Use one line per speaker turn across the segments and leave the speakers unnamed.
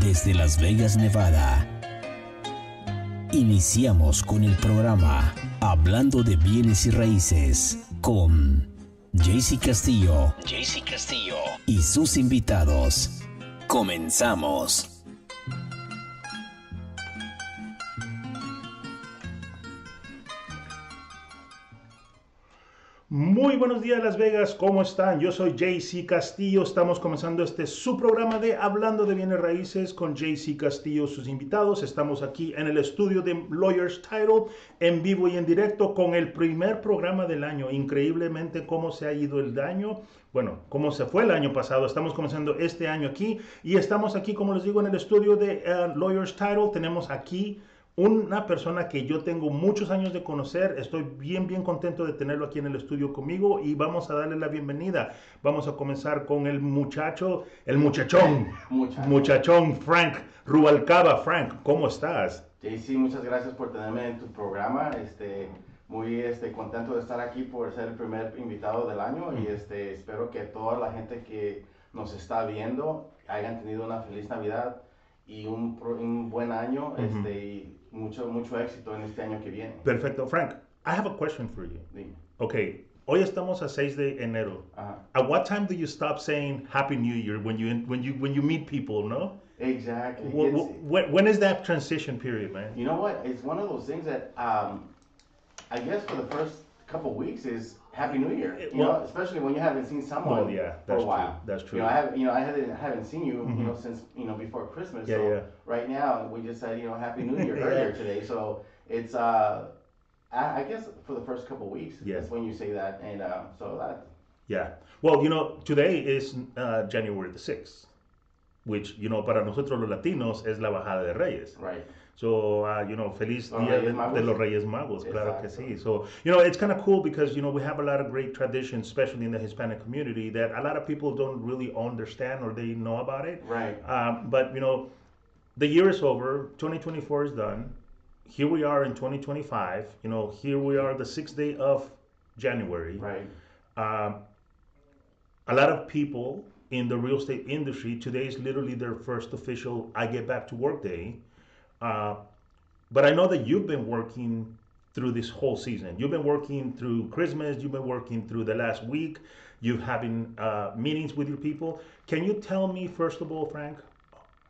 desde Las Vegas, Nevada. Iniciamos con el programa Hablando de bienes y raíces con Castillo y sus invitados. Comenzamos.
Muy buenos días Las Vegas, ¿cómo están? Yo soy Castillo, estamos comenzando su programa de Hablando de bienes raíces con Castillo, sus invitados. Estamos aquí en el estudio de Lawyer's Title, en vivo y en directo con el primer programa del año. Increíblemente cómo se ha ido el año, bueno, cómo se fue el año pasado. Estamos comenzando este año aquí y estamos aquí, como les digo, en el estudio de Lawyer's Title. Tenemos aquí una persona que yo tengo muchos años de conocer. Estoy bien contento de tenerlo aquí en el estudio conmigo y vamos a darle la bienvenida. Vamos a comenzar con el muchachón Frank Rubalcaba. Frank, ¿cómo estás?
JC, muchas gracias por tenerme en tu programa. Muy contento de estar aquí por ser el primer invitado del año y espero que toda la gente que nos está viendo hayan tenido una feliz Navidad y un buen año, y mucho éxito en este año que viene.
Perfecto. Frank, I have a question for you.
Dime.
Okay, hoy estamos a 6 de enero. At what time do you stop saying Happy New Year when you meet people, no?
Exactly.
When is that transition period, man?
You know what? It's one of those things that I guess for the first couple weeks is Happy New Year. You know, especially when you haven't seen someone for a while.
That's true.
I haven't seen you, since before Christmas. Right now we just said Happy New Year earlier today. So it's I guess for the first couple weeks. That's when you say that, and so that.
Yeah. Well, today is January the 6th, which para nosotros los latinos es la bajada de Reyes.
Right.
So, feliz día de los Reyes Magos, claro que sí. So, it's kind of cool because, we have a lot of great traditions, especially in the Hispanic community, that a lot of people don't really understand or they know about it.
Right.
But, the year is over, 2024 is done. Here we are in 2025, here we are the 6th day of January.
Right.
A lot of people in the real estate industry, today is literally their first official I get back to work day. But I know that you've been working through this whole season. You've been working through Christmas. You've been working through the last week. You've having meetings with your people. Can you tell me, first of all, Frank,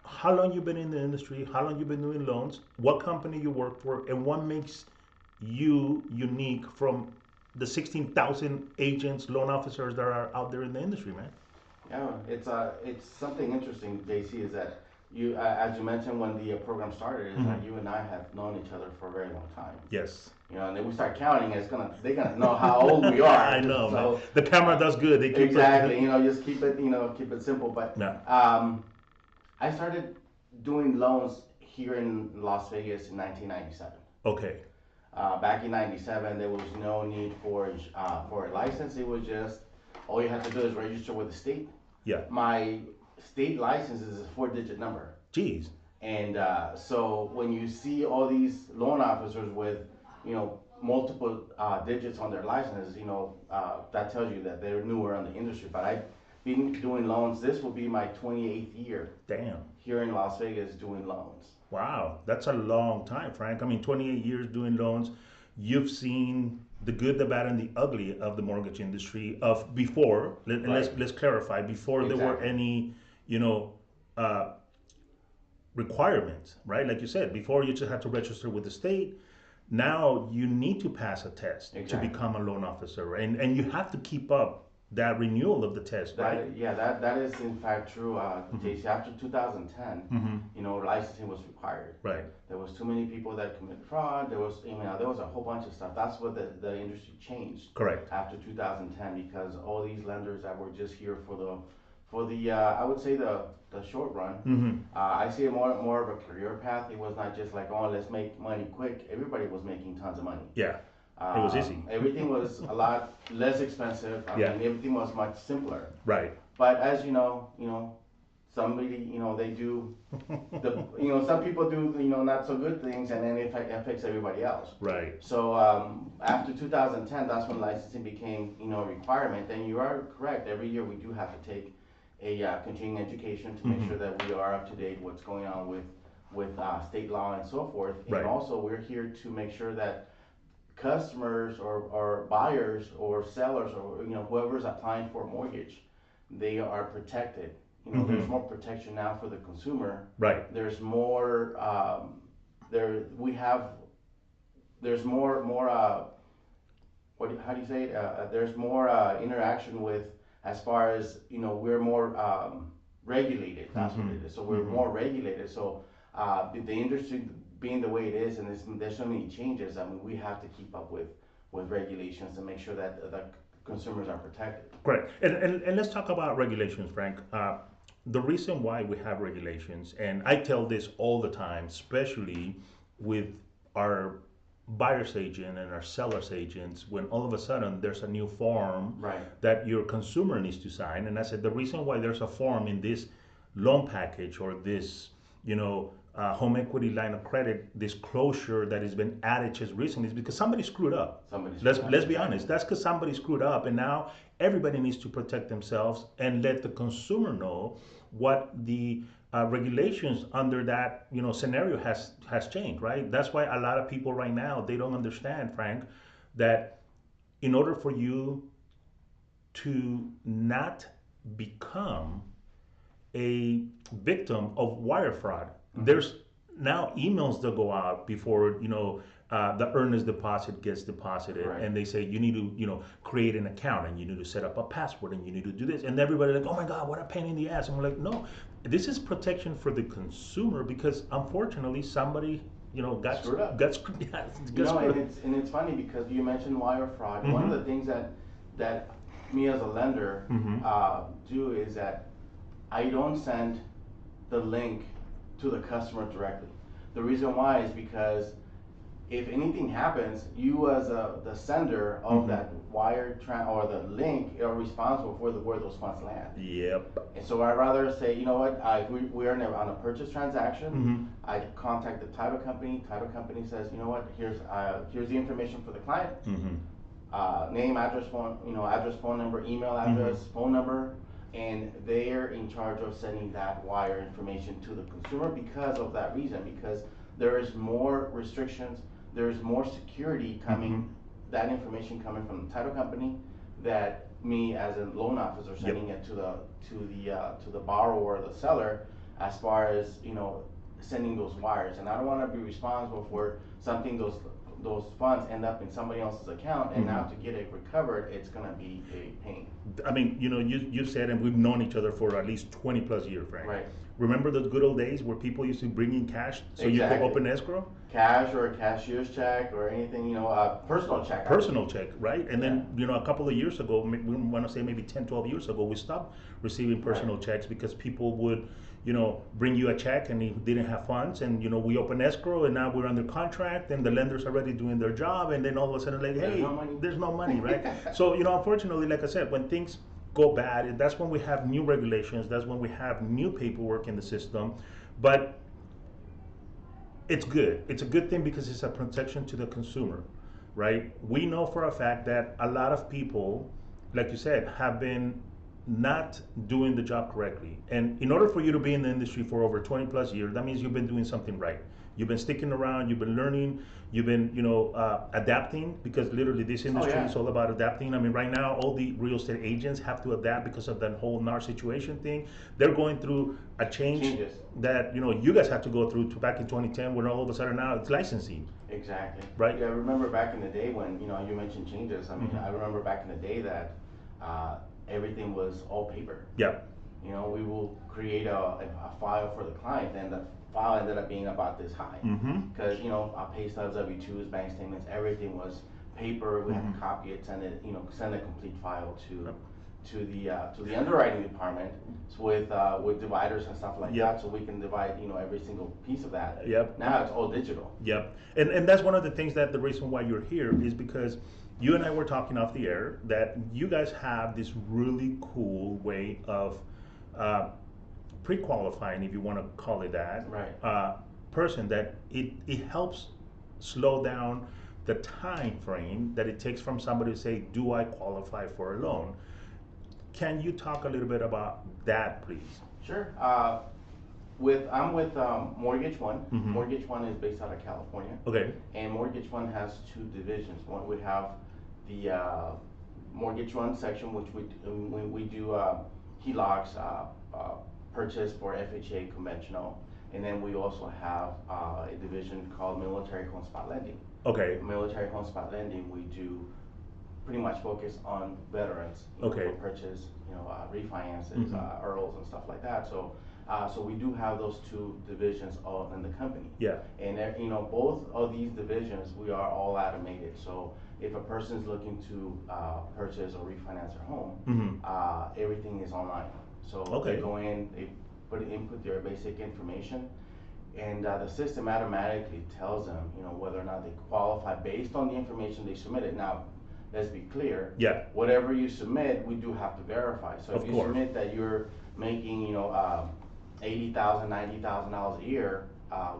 how long you've been in the industry, how long you've been doing loans, what company you work for, and what makes you unique from the 16,000 agents, loan officers that are out there in the industry, man?
Yeah, it's something interesting, JC, is that you, as you mentioned when the program started, is that you and I have known each other for a very long time.
Yes.
And then we start counting, they're gonna know how old we are.
I know, so, man. The camera does good. They keep
exactly. Just keep it simple. But I started doing loans here in Las Vegas in 1997.
Okay.
Back in '97, there was no need for a license. It was just all you had to do is register with the state.
Yeah.
My state license is a 4-digit number.
Jeez.
And so when you see all these loan officers with, multiple digits on their licenses, that tells you that they're newer in the industry. But I've been doing loans. This will be my 28th year.
Damn.
Here in Las Vegas doing loans.
Wow, that's a long time, Frank. 28 years doing loans. You've seen the good, the bad, and the ugly of the mortgage industry of before. Let's clarify. Before there were any, requirements, right? Like you said, before you just had to register with the state. Now you need to pass a test to become a loan officer, and you have to keep up that renewal of the test, right?
That is in fact true. JC, after 2010, licensing was required.
Right.
There was too many people that committed fraud. There was a whole bunch of stuff. That's what the industry changed.
Correct.
After 2010, because all these lenders that were just here for the I would say the short run. I see it more of a career path. It was not just like, let's make money quick. Everybody was making tons of money.
Yeah. It was easy.
Everything was a lot less expensive. I mean, everything was much simpler.
Right.
But as somebody, they do, some people do, not so good things, and then it affects everybody else.
Right.
So after 2010, that's when licensing became, a requirement. And you are correct. Every year we do have to take a continuing education to make sure that we are up to date what's going on with state law and so forth.
Right.
And also we're here to make sure that customers or buyers or sellers or whoever's applying for a mortgage, they are protected. There's more protection now for the consumer.
Right.
There's more there's more how do you say it? There's more interaction with, as far as we're more regulated. That's what it is. So we're more regulated. So the industry being the way it is, and there's so many changes. I mean, we have to keep up with regulations and make sure that the consumers are protected.
Great. And let's talk about regulations, Frank. The reason why we have regulations, and I tell this all the time, especially with our buyer's agent and our seller's agents, when all of a sudden there's a new form that your consumer needs to sign. And I said, the reason why there's a form in this loan package or this, home equity line of credit disclosure that has been added just recently is because somebody screwed up. Let's be honest. That's because somebody screwed up, and now everybody needs to protect themselves and let the consumer know what the regulations under that scenario has changed, right? That's why a lot of people right now, they don't understand, Frank, that in order for you to not become a victim of wire fraud, there's now emails that go out before the earnest deposit gets deposited, and they say you need to create an account, and you need to set up a password, and you need to do this, and everybody like, oh my God, what a pain in the ass. And we're like, no, this is protection for the consumer, because unfortunately somebody got screwed up.
And it's funny because you mentioned wire fraud. One of the things that me as a lender do is that I don't send the link to the customer directly. The reason why is because if anything happens, you as the sender of that wire or the link are responsible for where those funds land.
Yep.
And so I'd rather say, you know what, we're on a purchase transaction. I contact the title company. Title company says, you know what, here's the information for the client. Name, address, phone number, email address, phone number. And they're in charge of sending that wire information to the consumer because of that reason, because there is more restrictions, there's more security coming, that information coming from the title company, that me as a loan officer sending it to the borrower or the seller, as far as sending those wires. And I don't want to be responsible for something those funds end up in somebody else's account, and now to get it recovered, it's going to be a pain.
I mean, you said, and we've known each other for at least 20 plus years, Frank.
Right.
Remember those good old days where people used to bring in cash so you could open escrow?
Cash or a cashier's check or anything, personal check.
Personal check, right? And then, a couple of years ago, we want to say maybe 10, 12 years ago, we stopped receiving personal checks because people would, bring you a check and he didn't have funds, and we open escrow, and now we're under contract, and the lender's already doing their job, and then all of a sudden, like, hey, there's no money, right? So, unfortunately, like I said, when things go bad, that's when we have new regulations, that's when we have new paperwork in the system. But it's good. It's a good thing because it's a protection to the consumer, right? We know for a fact that a lot of people, like you said, have been not doing the job correctly. And in order for you to be in the industry for over 20 plus years, that means you've been doing something right. You've been sticking around, you've been learning, you've been, adapting, because literally this industry is all about adapting. I mean, right now, all the real estate agents have to adapt because of that whole NAR situation thing. They're going through a change that, you guys have to go through back in 2010, when all of a sudden now it's licensing.
Exactly.
Right?
Yeah, I remember back in the day when, you mentioned changes. I mean, I remember back in the day that everything was all paper.
Yeah.
We will create a file for the client, and the file ended up being about this high. Because, our pay stubs, W-2s, bank statements, everything was paper. We had to copy it, send a complete file to the underwriting department with dividers and stuff like that, so we can divide, every single piece of that.
Yep.
Now it's all digital.
Yep. And that's one of the things that the reason why you're here is because you and I were talking off the air that you guys have this really cool way of pre-qualifying, if you want to call it that, person that it helps slow down the time frame that it takes from somebody to say, do I qualify for a loan? can you talk a little bit about that, please?
Sure. I'm with Mortgage One. Mortgage One is based out of California.
Okay.
And Mortgage One has two divisions. One, we have the Mortgage One section, which we do HELOCs, purchase for FHA conventional, and then we also have a division called Military Home Spot Lending.
Okay.
Military Home Spot Lending, we do pretty much focus on veterans,
Okay.
for purchase, refinances, EARLs and stuff like that. So we do have those two divisions all in the company.
Yeah.
And both of these divisions, we are all automated. So if a person is looking to purchase or refinance their home, everything is online. So they go in, they input their basic information, and the system automatically tells them, whether or not they qualify based on the information they submitted. Now, let's be clear.
Yeah.
Whatever you submit, we do have to verify. So if
Of
you
course.
submit that you're making, $80,000, $90,000 a year,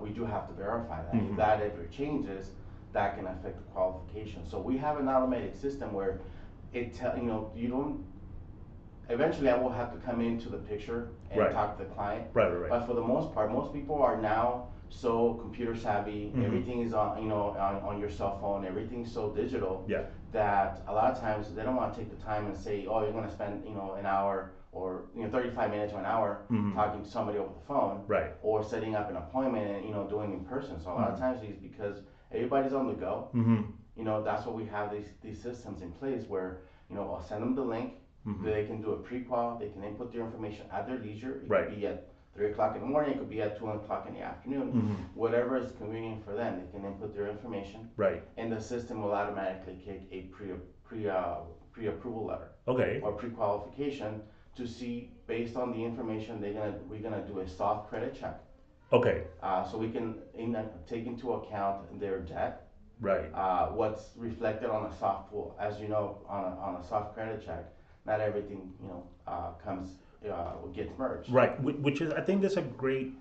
we do have to verify that. If that ever changes, that can affect the qualification. So we have an automated system where you don't. Eventually, I will have to come into the picture and talk to the client.
Right.
But for the most part, most people are now so computer savvy. Everything is on your cell phone. Everything's so digital.
Yeah.
That a lot of times they don't want to take the time and say, oh, you're going to spend an hour or 35 minutes or an hour talking to somebody over the phone,
Right.
or setting up an appointment and doing in person. So a lot of times it's because everybody's on the go. That's why we have these systems in place where I'll send them the link. They can do a pre-qual. They can input their information at their leisure. It could be at 3 o'clock in the morning. It could be at 2 o'clock in the afternoon. Whatever is convenient for them, they can input their information.
Right.
And the system will automatically kick a pre-approval letter.
Okay.
Or pre-qualification to see, based on the information we're gonna do a soft credit check.
Okay.
So we can take into account their debt.
Right.
What's reflected on a soft pool, as you know, on a soft credit check, not everything gets merged.
Right. Which is, I think that's a great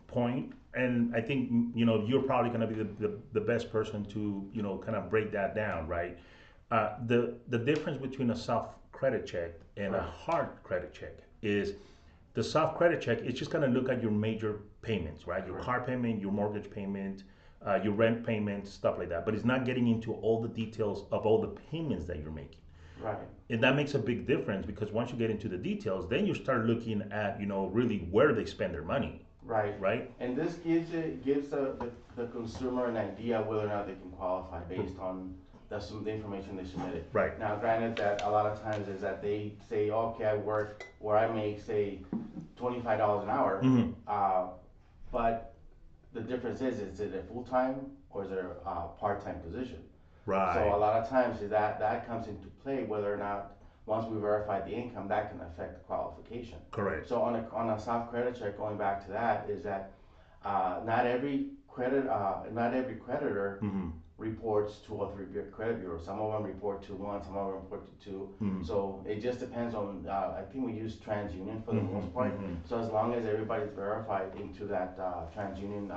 point, and I think you're probably going to be the best person to kind of break that down, right? The difference between a soft credit check and a hard credit check is the soft credit check is just going to look at your major payments, right? Your car payment, your mortgage payment, your rent payment, stuff like that. But it's not getting into all the details of all the payments that you're making.
Right.
And that makes a big difference, because once you get into the details, then you start looking at, really where they spend their money.
Right.
Right.
And this gives the consumer an idea whether or not they can qualify based on the information they submitted.
Right.
Now, granted that a lot of times is that they say, okay, I work where I make, say, $25 an hour, but the difference is it a full-time or is it a part-time position?
Right.
So a lot of times that comes into play, whether or not, once we verify the income, that can affect the qualification.
Correct.
So on a soft credit check, going back to that, is that not every creditor reports to all 3 credit bureaus. Some of them report to 1, some of them report to 2. So it just depends on. I think we use TransUnion for the most part. So as long as everybody's verified into that TransUnion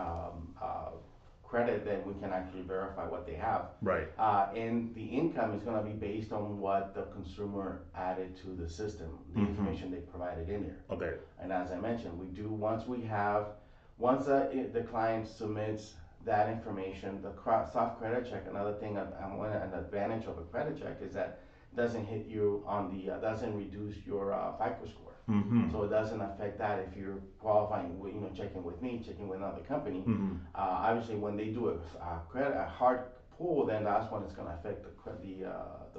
credit, then we can actually verify what they have.
Right.
And the income is going to be based on what the consumer added to the system, the information they provided in there. Okay. And as I mentioned, we do, once the client submits that information, the soft credit check, another thing, an advantage of a credit check is that it doesn't hit you doesn't reduce your FICO score. So it doesn't affect that if you're qualifying, checking with me, checking with another company. Obviously, when they do a hard pull, then that's when it's going to affect the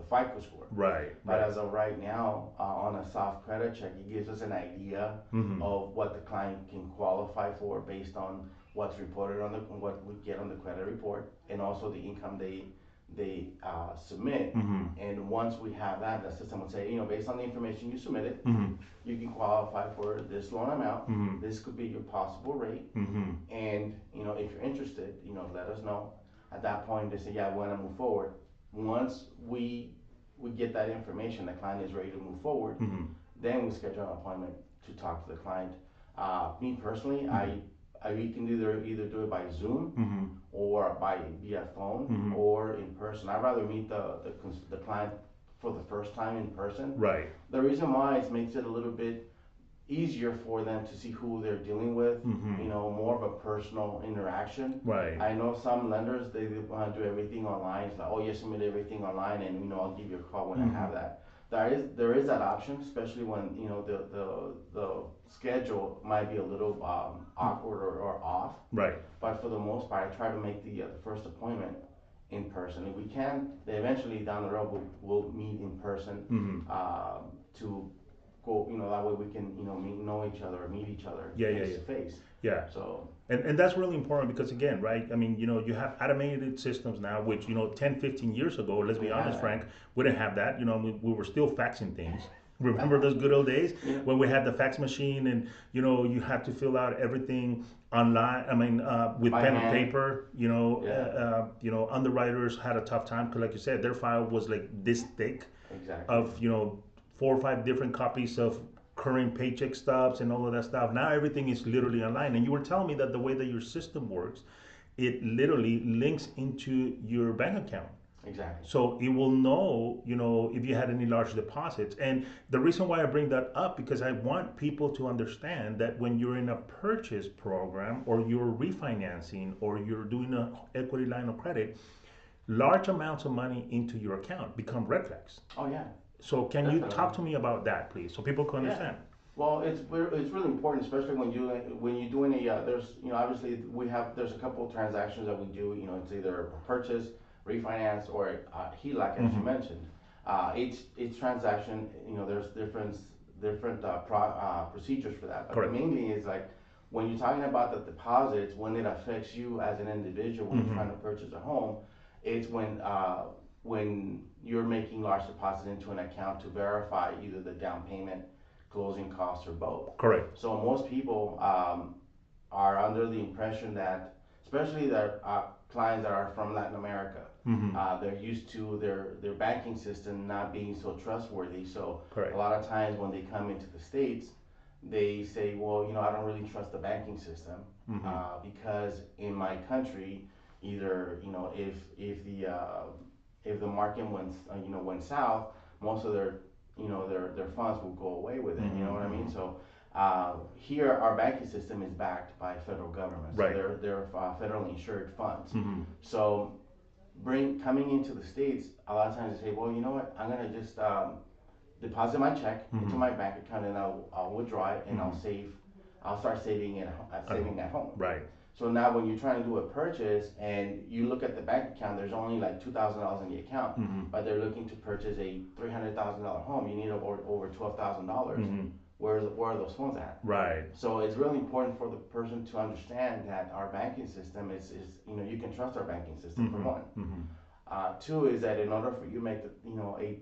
FICO score. Right. But as of right now, on a soft credit check, it gives us an idea of what the client can qualify for based on what's reported what we get on the credit report, and also the income they submit. And once we have that, the system will say, based on the information you submitted, you can qualify for this loan amount. This could be your possible rate. And if you're interested, let us know. At that point, they say, yeah, we want to move forward. Once we get that information, the client is ready to move forward. Then we schedule an appointment to talk to the client. Me personally, we can either do it by Zoom or via phone or in person. I'd rather meet the client for the first time in person.
Right.
The reason why is makes it a little bit easier for them to see who they're dealing with, more of a personal interaction.
Right.
I know some lenders, they want to do everything online. It's like, oh, you submit everything online and, I'll give you a call when I have that. There is that option, especially when, the schedule might be a little awkward or off.
Right.
But for the most part, I try to make the first appointment in person. If we can, then eventually down the road we'll meet in person to go, that way we can, know each other or meet each other face to face.
Yeah.
So.
And that's really important because again, right? I mean, you have automated systems now, which, 10, 15 years ago, let's be honest, Frank, we didn't have that. We were still faxing things. Remember those good old days when we had the fax machine and, you had to fill out everything online. I mean, with
By
pen
hand.
and paper, underwriters had a tough time because like you said, their file was like this thick of, 4 or 5 different copies of current paycheck stubs and all of that stuff. Now everything is literally online. And you were telling me that the way that your system works, it literally links into your bank account.
Exactly.
So it will know, if you had any large deposits. And the reason why I bring that up, because I want people to understand that when you're in a purchase program or you're refinancing or you're doing an equity line of credit, large amounts of money into your account become red flags.
Oh, yeah.
So can you talk to me about that, please, so people can understand?
Well, it's really important, especially when you're doing there's obviously there's a couple of transactions that we do. It's either a purchase, refinance, or HELOC, as you mentioned. Each transaction, there's different procedures for that. But
Correct.
the main thing is like when you're talking about the deposits, when it affects you as an individual when you're trying to purchase a home, it's when you're making large deposits into an account to verify either the down payment, closing costs, or both.
Correct.
So most people are under the impression that, especially their clients that are from Latin America, they're used to their banking system not being so trustworthy. So
Correct.
A lot of times when they come into the States, they say, well, I don't really trust the banking system because in my country, either if the market went south, most of their funds will go away with it. You know what I mean? So here our banking system is backed by federal government.
Right.
So they're federally insured funds. So coming into the States, a lot of times they say, well, you know what? I'm gonna just deposit my check into my bank account and I'll withdraw it and I'll start saving at home.
Right.
So now when you're trying to do a purchase and you look at the bank account, there's only like $2,000 in the account, but they're looking to purchase a $300,000 home. You need over $12,000. Where are those funds at?
Right.
So it's really important for the person to understand that our banking system is you can trust our banking system for one. Two is that in order for you to make a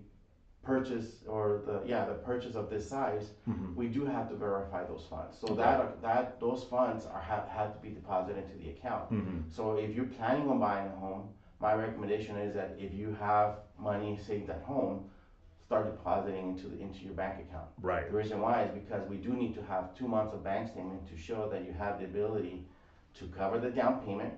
purchase or the purchase of this size, we do have to verify those funds. So that those funds have to be deposited into the account. So if you're planning on buying a home, my recommendation is that if you have money saved at home, start depositing into your bank account.
Right.
The reason why is because we do need to have 2 months of bank statement to show that you have the ability to cover the down payment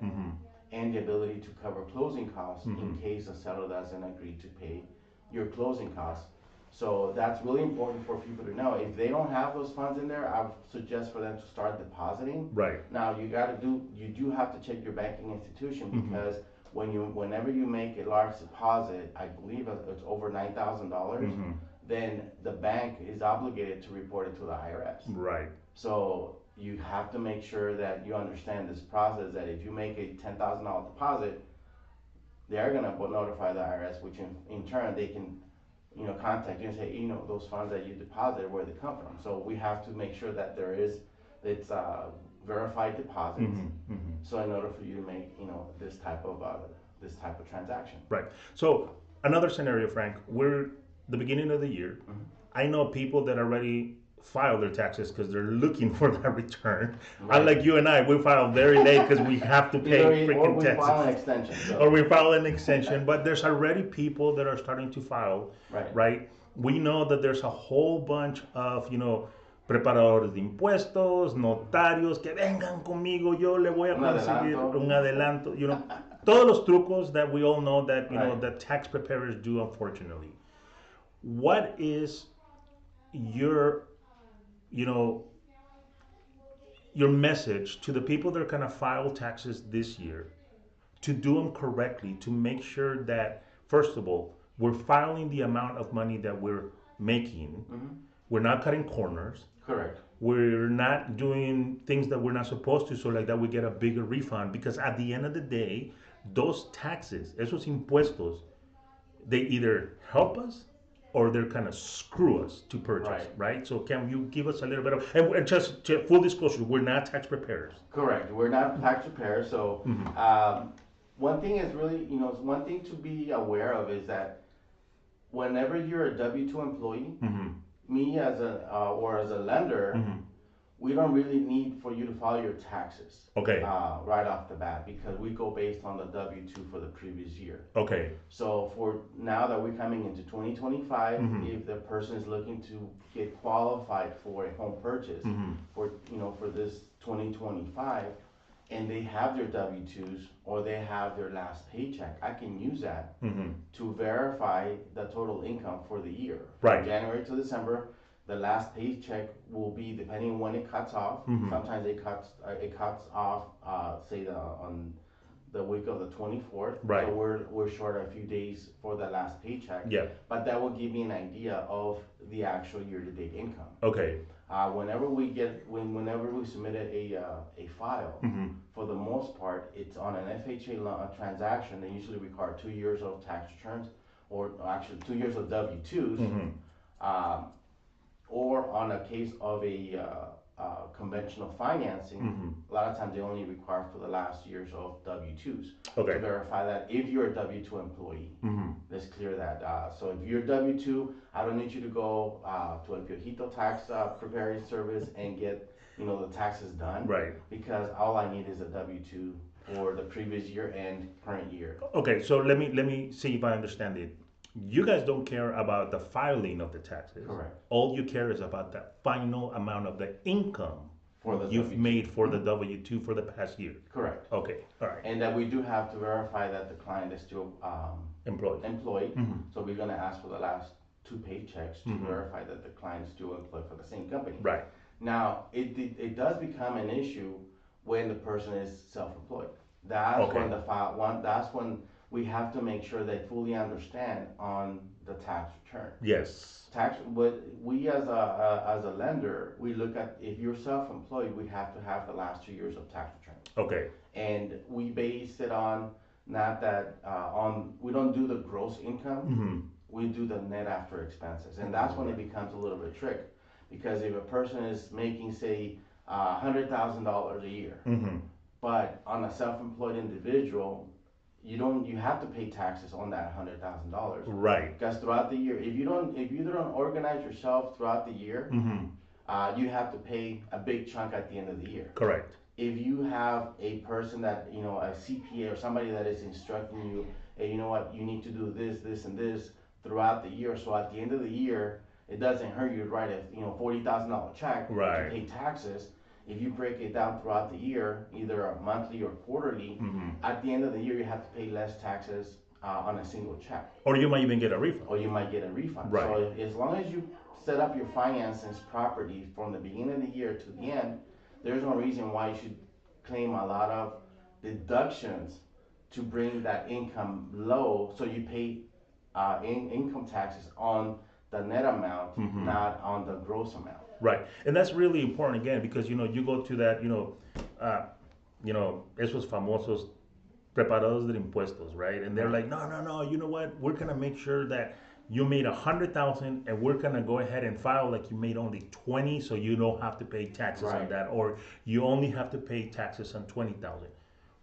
and the ability to cover closing costs in case the seller doesn't agree to pay your closing costs. So that's really important for people to know. If they don't have those funds in there, I would suggest for them to start depositing.
Right.
Now you do have to check your banking institution because whenever you make a large deposit, I believe it's over $9,000, then the bank is obligated to report it to the IRS.
Right.
So you have to make sure that you understand this process, that if you make a $10,000 deposit, they're going to notify the IRS, which in turn they can contact you and say, those funds that you deposited, where they come from. So we have to make sure that it's verified deposits. So in order for you to make this type of transaction.
Right. So another scenario, Frank, we're the beginning of the year. I know people that already file their taxes because they're looking for that return.
Right.
Unlike you and I, we file very late because we have to pay freaking taxes.
Or we file an extension. So.
Or we file an extension, but there's already people that are starting to file, right? We know that there's a whole bunch of, preparadores de impuestos, notarios, que vengan conmigo, yo le voy a conseguir un adelanto, todos los trucos that we all know that, that tax preparers do, unfortunately. what is your, you know, your message to the people that are going to file taxes this year to do them correctly, to make sure that, first of all, we're filing the amount of money that we're making. We're not cutting corners.
Correct.
We're not doing things that we're not supposed to, so like that we get a bigger refund. Because at the end of the day, those taxes, esos impuestos, they either help us or they're kind of screw us to purchase, right? So can you give us a little bit of, and just full disclosure, we're not tax preparers.
Correct. We're not tax preparers. So one thing is really, one thing to be aware of is that whenever you're a W-2 employee, me as a lender, we don't really need for you to file your taxes.
Okay.
Right off the bat, because we go based on the W-2 for the previous year.
Okay.
So for now that we're coming into 2025, if the person is looking to get qualified for a home purchase for this 2025, and they have their W-2s or they have their last paycheck, I can use that to verify the total income for the year.
Right.
From January to December, the last paycheck will be depending on when it cuts off. Sometimes it cuts off, say on the week of the 24th.
Right.
So we're short a few days for the last paycheck.
Yeah.
But that will give me an idea of the actual year-to-date income.
Okay.
Whenever we submitted a file, for the most part, it's on an FHA transaction. They usually require 2 years of tax returns, or actually 2 years of W-2s. Or on a case of a conventional financing, a lot of times they only require for the last years of W-2s to verify that if you're a W-2 employee. Let's clear that. So if you're W-2, I don't need you to go to a Viejito tax preparing service and get the taxes done.
Right.
Because all I need is a W-2 for the previous year and current year.
Okay, so let me see if I understand it. You guys don't care about the filing of the taxes.
Correct.
All you care is about the final amount of the income
For the
you've
W-2.
made for the W-2 for the past year.
Correct.
Okay, all right.
And that we do have to verify that the client is still
Employed.
So we're going to ask for the last 2 paychecks to verify that the client is still employed for the same company.
Right.
Now, it does become an issue when the person is self-employed. That's when we have to make sure they fully understand on the tax return.
Yes.
But we as a lender, we look at, if you're self-employed, we have to have the last 2 years of tax return.
Okay.
And we base it on not that we don't do the gross income, we do the net after expenses, and that's when it becomes a little bit trick, because if a person is making, say, $100,000 a year, but on a self-employed individual, you have to pay taxes on that $100,000.
Right.
Because throughout the year, if you don't organize yourself throughout the year, you have to pay a big chunk at the end of the year.
Correct.
If you have a person that, a CPA or somebody that is instructing you, hey, you know what, you need to do this, this, and this throughout the year. So at the end of the year, it doesn't hurt you to write a $40,000 check to pay taxes. If you break it down throughout the year, either a monthly or quarterly, at the end of the year, you have to pay less taxes on a single check.
Or you might even get a refund.
Right. So as long as you set up your finances properly from the beginning of the year to the end, there's no reason why you should claim a lot of deductions to bring that income low, so you pay income taxes on the net amount, not on the gross amount.
Right, and that's really important again, because you go to that esos famosos preparadores de impuestos, right? And they're like, no, you know what? We're gonna make sure that you made 100,000, and we're gonna go ahead and file like you made only 20, so you don't have to pay taxes on that, or you only have to pay taxes on 20,000.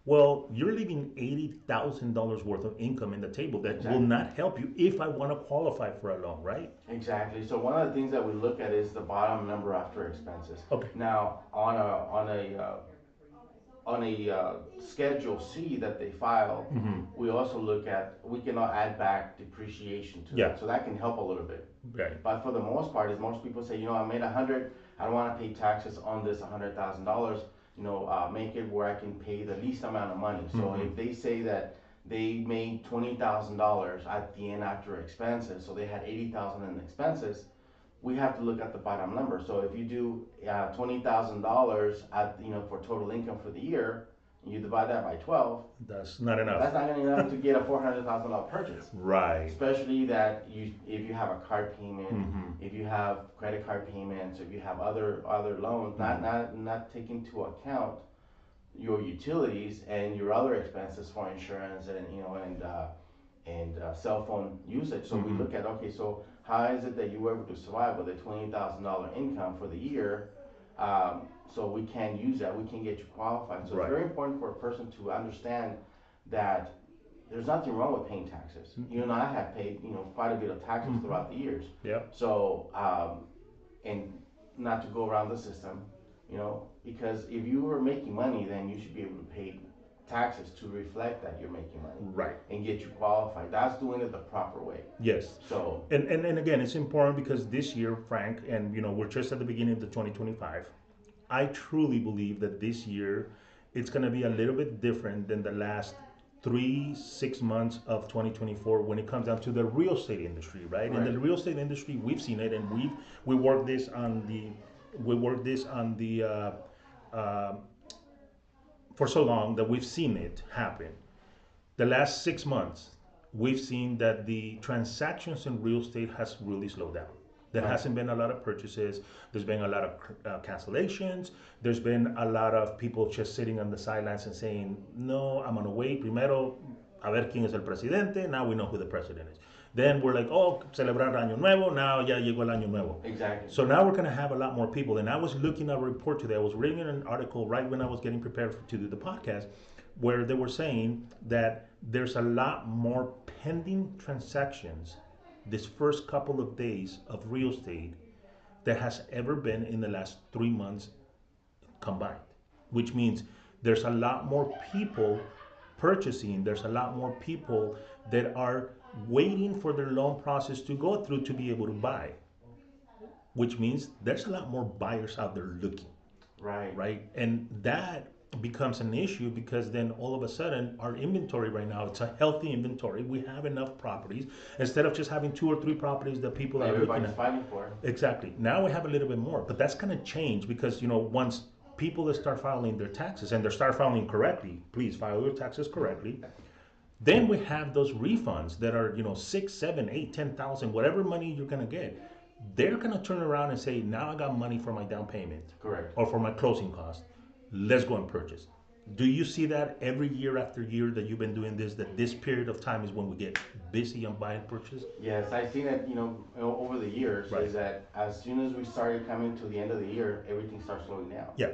Well, you're leaving $80,000 worth of income in the table that will not help you if I want to qualify for a loan, right?
Exactly. So one of the things that we look at is the bottom number after expenses.
Okay.
Now, on a Schedule C that they file, we also look at, we cannot add back depreciation to that. So that can help a little bit.
Right.
But for the most part, is most people say, I made 100, I don't want to pay taxes on this $100,000. Make it where I can pay the least amount of money. So if they say that they made $20,000 at the end after expenses, so they had 80,000 in expenses. We have to look at the bottom number. So if you do $20,000 at for total income for the year, and you divide that by 12,
that's not enough.
That's not enough to get a $400,000 purchase.
Right.
Especially that if you have a card payment, if you have credit card payments, if you have other loans, not taking into account your utilities and your other expenses for insurance and cell phone usage. So we look at, okay, so how is it that you were able to survive with a $20,000 income for the year? So we can use that. We can get you qualified. So It's very important for a person to understand that there's nothing wrong with paying taxes. I have paid quite a bit of taxes throughout the years.
Yep.
So and not to go around the system, because if you were making money, then you should be able to pay taxes to reflect that you're making money.
Right.
And get you qualified. That's doing it the proper way.
Yes.
So
and again, it's important because this year, Frank, and we're just at the beginning of the 2025. I truly believe that this year it's going to be a little bit different than the last 6 months of 2024 when it comes down to the real estate industry, right? In the real estate industry, we've seen it, and we work this on the for so long that we've seen it happen. The last 6 months, we've seen that the transactions in real estate has really slowed down. There hasn't been a lot of purchases. There's been a lot of cancellations. There's been a lot of people just sitting on the sidelines and saying, no, I'm going to wait. Primero, a ver quién es el presidente. Now we know who the president is. Then we're like, oh, celebrar Año Nuevo. Now ya llegó el Año Nuevo.
Exactly.
So now we're going to have a lot more people. And I was looking at a report today. I was reading an article right when I was getting prepared to do the podcast, where they were saying that there's a lot more pending transactions this first couple of days of real estate that has ever been in the last 3 months combined, which means there's a lot more people purchasing. There's a lot more people that are waiting for their loan process to go through to be able to buy, which means there's a lot more buyers out there looking. Right. And that becomes an issue because then all of a sudden our inventory right now, it's a healthy inventory. We have enough properties instead of just having 2 or 3 properties that people are looking at.
Everybody's fighting for.
Exactly. Now we have a little bit more, but that's going to change because once people that start filing their taxes and they start filing correctly, please file your taxes correctly. Then we have those refunds that are 6, 7, 8, 10,000, whatever money you're going to get. They're going to turn around and say, now I got money for my down payment.
Correct.
Or for my closing cost. Let's go and purchase. Do you see that every year after year that you've been doing this, that this period of time is when we get busy on buying purchase?
Yes, I've seen it, over the years, is that as soon as we started coming to the end of the year, everything starts slowing down.
Yeah.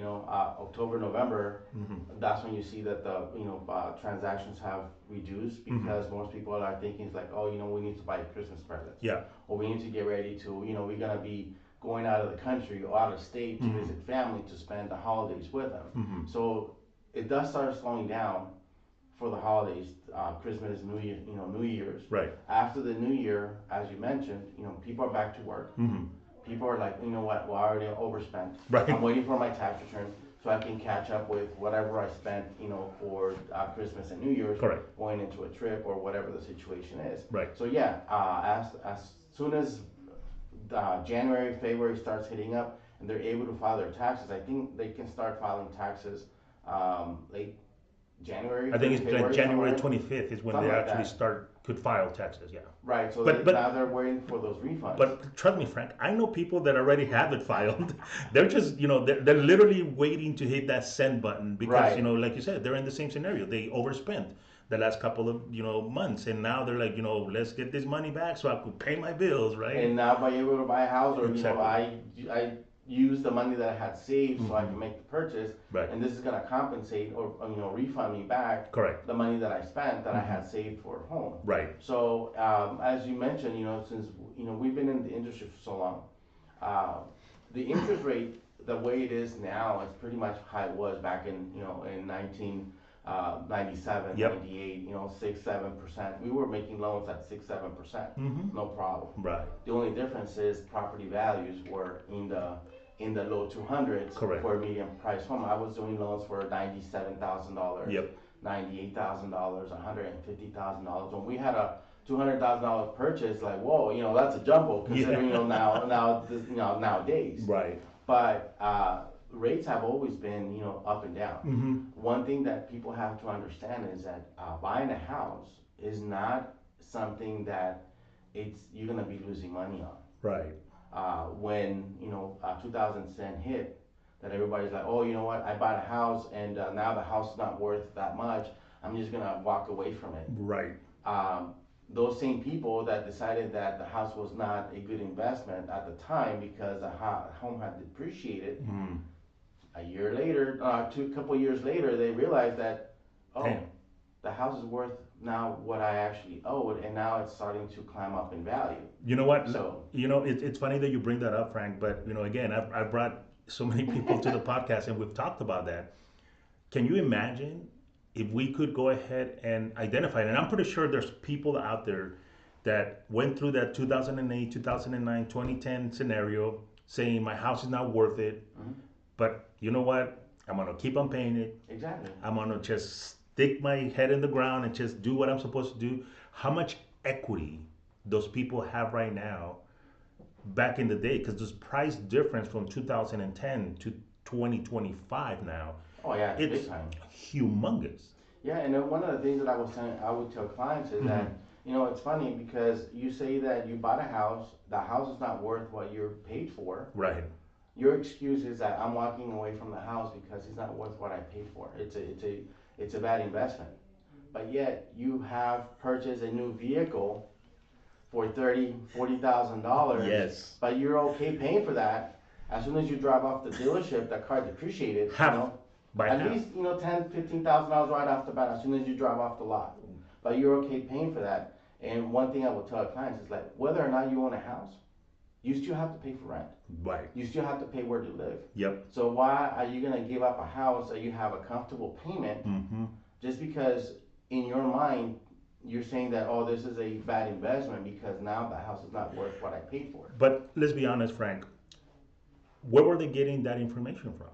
October, November, that's when you see that the, transactions have reduced because most people are thinking it's like, oh, we need to buy Christmas presents.
Yeah.
Or we need to get ready to, we're going to be going out of the country or out of state to visit family to spend the holidays with them. So it does start slowing down for the holidays, Christmas, New Year, New Year's.
Right.
After the New Year, as you mentioned, people are back to work. People are like, what, well, I already overspent.
Right.
I'm waiting for my tax return so I can catch up with whatever I spent, for Christmas and New Year's.
Correct.
Going into a trip or whatever the situation is.
Right.
So yeah, as soon as January, February starts hitting up and they're able to file their taxes, I think they can start filing taxes late January.
I think it's
February,
like January 25th is when
something
they
like
actually could file taxes, yeah.
Right, so
But-
now they're waiting for those refunds.
But trust me, Frank, I know people that already have it filed. They're just, they're literally waiting to hit that send button because,
Right.
like you said, they're in the same scenario. They overspent the last couple of, months, and now they're like, let's get this money back so I could pay my bills, right?
And now if I'm able to buy a house, or
Exactly.
I use the money that I had saved so I can make the purchase,
Right.
and this is gonna compensate or refund me back
Correct.
the money that I spent that I had saved for a home.
Right.
So as you mentioned, since we've been in the industry for so long, the interest rate, the way it is now, is pretty much how it was back in in 1997,
Yep.
98. 6-7%. We were making loans at 6-7%, no problem.
Right.
The only difference is property values were in the low 200s.
Correct.
For a medium price home. I was doing loans for $97,000.
Yep.
$98,000, $150,000. When we had a $200,000 purchase, like, whoa, that's a jumbo considering, nowadays.
Right.
But rates have always been, up and down.
Mm-hmm.
One thing that people have to understand is that buying a house is not something that you're gonna be losing money on.
Right.
When 2010 hit, that everybody's like, oh, you know what? I bought a house and now the house is not worth that much. I'm just gonna walk away from it.
Right.
Those same people that decided that the house was not a good investment at the time because the home had depreciated.
Mm.
A year later, couple years later, they realized that,
Damn.
the house is worth now what I actually owed, and now it's starting to climb up in value.
You know what?
So
it's funny that you bring that up, Frank. But again, I've brought so many people to the podcast, and we've talked about that. Can you imagine if we could go ahead and identify it? And I'm pretty sure there's people out there that went through that 2008, 2009, 2010 scenario, saying my house is not worth it.
Mm-hmm.
But you know what? I'm gonna keep on paying it.
Exactly.
I'm gonna just stick my head in the ground and just do what I'm supposed to do. How much equity those people have right now back in the day? Because there's price difference from 2010 to 2025 now.
Oh yeah,
it's
big time.
Humongous.
Yeah, and then one of the things that I would tell clients is that, it's funny because you say that you bought a house, the house is not worth what you're paid for.
Right.
Your excuse is that I'm walking away from the house because it's not worth what I paid for. It's a bad investment. But yet you have purchased a new vehicle for $40,000.
Yes.
But you're okay paying for that. As soon as you drive off the dealership, that car depreciated. At least $10,000-$15,000 right off the bat as soon as you drive off the lot. But you're okay paying for that. And one thing I will tell clients is like, whether or not you own a house, you still have to pay for rent.
Right.
You still have to pay where to live.
Yep.
So why are you gonna give up a house that you have a comfortable payment just because in your mind you're saying that, oh, this is a bad investment because now the house is not worth what I paid for.
But let's be honest, Frank. Where were they getting that information from?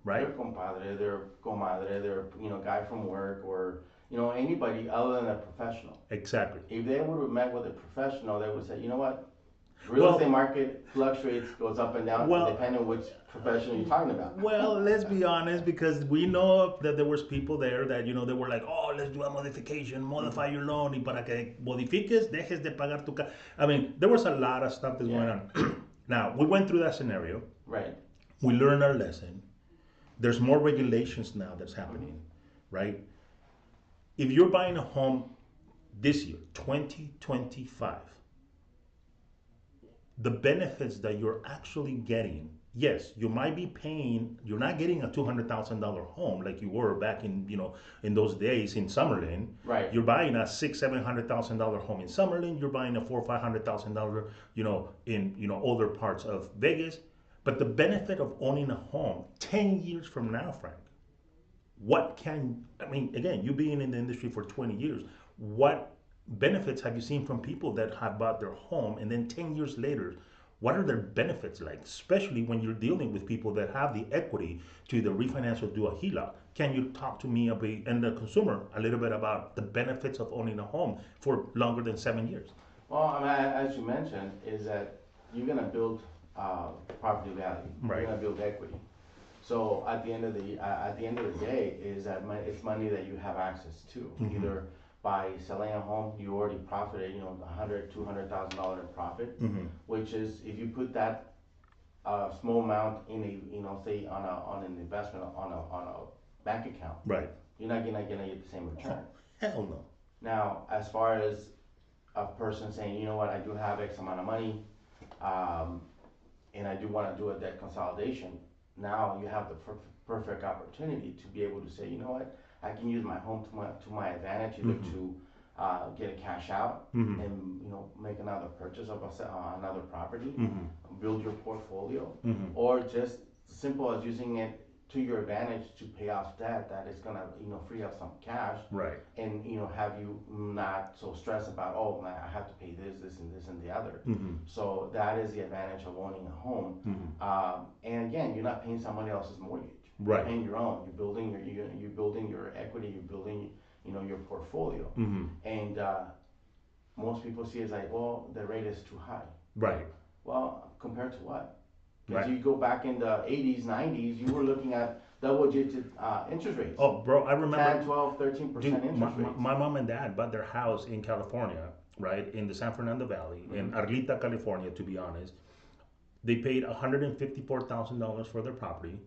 Right?
Their compadre, their comadre, their guy from work, or anybody other than a professional.
Exactly.
If they would have met with a professional, they would say, you know what? Real estate market fluctuates, goes up and down, depending on which profession you're talking about.
Well, let's be honest, because we know that there was people there that, they were like, oh, let's do a modification, modify your loan, y para que modifiques, dejes de pagar tu casa. I mean, there was a lot of stuff that's going on. Now, we went through that scenario.
Right.
We learned our lesson. There's more regulations now that's happening, right? If you're buying a home this year, 2025, the benefits that you're actually getting, yes, you might be paying, you're not getting a $200,000 home like you were back in, in those days in Summerlin.
Right.
You're buying a $600,000-$700,000 home in Summerlin. You're buying a $400,000 or $500,000, in other parts of Vegas. But the benefit of owning a home 10 years from now, Frank, again, you being in the industry for 20 years, what benefits have you seen from people that have bought their home and then 10 years later, what are their benefits like? Especially when you're dealing with people that have the equity to either refinance or do a HELOC. Can you talk to me and the consumer a little bit about the benefits of owning a home for longer than 7 years?
Well, as you mentioned, is that you're going to build property value.
Right.
You're going to build equity. So at the end of the day, is that it's money that you have access to. Either by selling a home, you already profited, $100,000-$200,000 in profit, which is, if you put that small amount in a, say on an investment on a bank account,
right,
you're not gonna get the same return.
Hell no.
Now, as far as a person saying, you know what, I do have X amount of money, and I do want to do a debt consolidation, now you have the perfect opportunity to be able to say, you know what, I can use my home to my advantage, either to get a cash out and make another purchase of another property, build your portfolio, or just simple as using it to your advantage to pay off debt that is gonna free up some cash,
right,
and have you not so stressed about, oh man, I have to pay this and the other. So that is the advantage of owning a home. And again, you're not paying somebody else's mortgage.
Right.
You're paying your own. You're building your equity. You're building, your portfolio.
Mm-hmm.
And most people see it as like, well, the rate is too high.
Right.
Well, compared to what? Because
Right.
you go back in the 80s, 90s, you were looking at double-digit interest rates.
Oh, bro, I remember
10, 12, 13%
Dude,
interest rates.
my mom and dad bought their house in California, right, in the San Fernando Valley, in Arleta, California, to be honest. They paid $154,000 for their property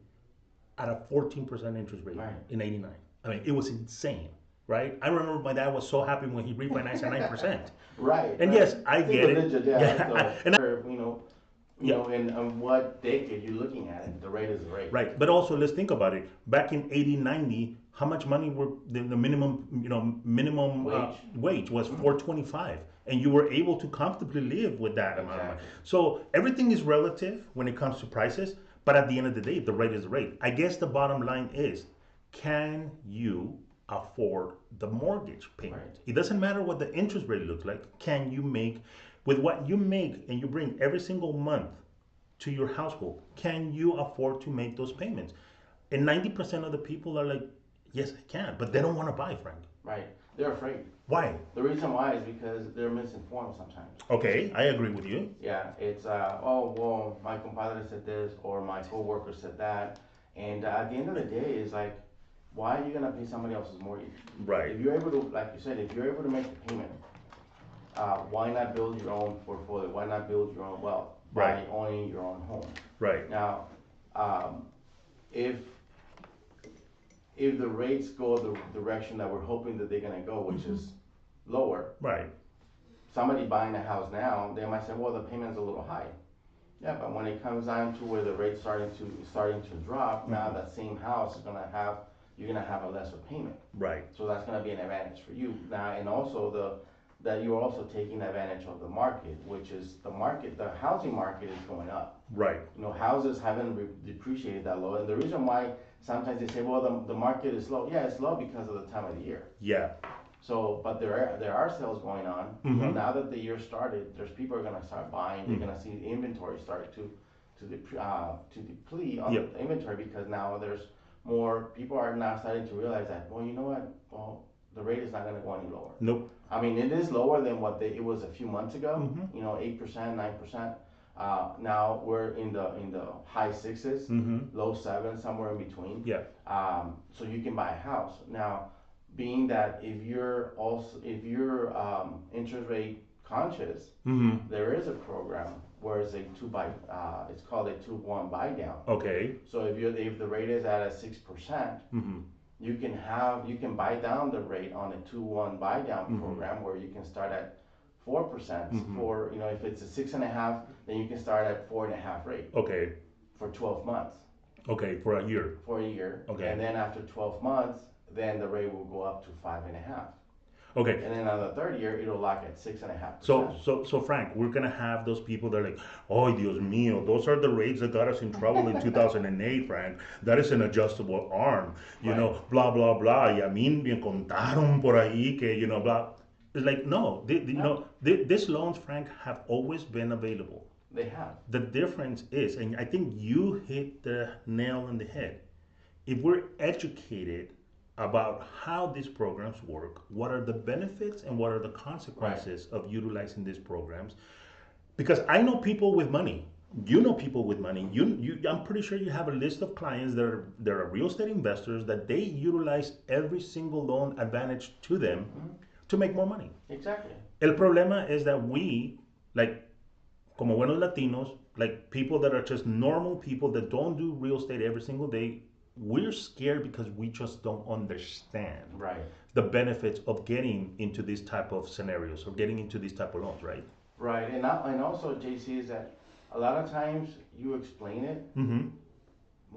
at a 14% interest rate
Right.
in '89. I mean, it was insane, right? I remember my dad was so happy when he refinanced at 9%.
Right.
And
right.
yes, I get it.
Digit, yeah.
Yeah,
So, and what decade you're looking at it, the rate is the rate.
Right, but also let's think about it. Back in 80, 90, how much money were the minimum, minimum wage was $4.25, and you were able to comfortably live with that amount of money. So everything is relative when it comes to prices, but at the end of the day, the rate is the rate. I guess the bottom line is, can you afford the mortgage payment?
Right.
It doesn't matter what the interest rate looks like. Can you make, with what you make and you bring every single month to your household, can you afford to make those payments? And 90% of the people are like, yes, I can, but they don't want to buy, Frank.
Right. They're afraid.
Why?
The reason why is because they're misinformed sometimes.
Okay, I agree with you.
Yeah, it's, oh, well, my compadre said this, or my coworker said that. And at the end of the day, it's like, why are you going to pay somebody else's mortgage?
Right.
If you're able to, like you said, if you're able to make the payment, why not build your own portfolio? Why not build your own wealth by owning your own home?
Right.
Now, if the rates go the direction that we're hoping that they're going to go, which is lower,
Right.
somebody buying a house now, they might say, well, the payment's a little high. Yeah, but when it comes down to where the rate's starting to drop, now that same house is you're gonna have a lesser payment.
Right.
So that's gonna be an advantage for you now, and also that you're also taking advantage of the market, which is the housing market is going up.
Right.
Houses haven't depreciated that low, and the reason why sometimes they say, well, the market is low. Yeah, it's low because of the time of the year.
Yeah.
So, but there are sales going on. Now that the year started, there's people are gonna start buying. They're gonna see the inventory start to deplete on the inventory, because now there's more people are now starting to realize that, well, you know what? Well, the rate is not gonna go any lower.
Nope.
I mean, it is lower than what it was a few months ago. 8%, 9%. Now we're in the high 6s, low 7s, somewhere in between.
Yeah.
So you can buy a house now. Being that if you're interest rate conscious, there is a program where it's it's called a 2-1 buy down.
Okay.
So if the rate is at a 6%, you can buy down the rate on a 2-1 buy down program, where you can start at 4%. For if it's a 6.5, then you can start at 4.5 rate.
Okay.
For 12 months.
Okay, for a year.
For a year.
Okay.
And then after 12 months, then the rate will go up to 5.5.
Okay.
And then on the third year, it'll lock at 6.5%.
So Frank, we're gonna have those people that are like, oh, Dios mío, those are the rates that got us in trouble in 2008, Frank. That is an adjustable arm, blah blah blah. Y a mí me contaron por ahí que blah. It's like no, these loans, Frank, have always been available.
They have.
The difference is, and I think you hit the nail on the head. If we're educated about how these programs work, what are the benefits and what are the consequences of utilizing these programs. Because I know people with money. You know people with money. I'm pretty sure you have a list of clients that are real estate investors that they utilize every single loan advantage to them to make more money.
Exactly.
El problema is that we, like, como buenos Latinos, like people that are just normal people that don't do real estate every single day, we're scared because we just don't understand the benefits of getting into these type of scenarios or getting into these type of loans, right?
Right, and also, JC, is that a lot of times you explain it.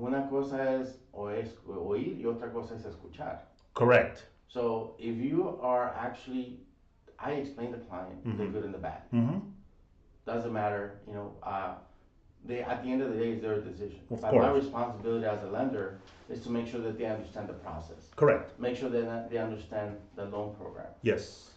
Una cosa es oír y otra cosa es escuchar.
Correct.
So if you are actually, I explain to the client the good and the bad. Doesn't matter, at the end of the day, it's their decision. But my responsibility as a lender is to make sure that they understand the process.
Correct.
Make sure that they understand the loan program.
Yes.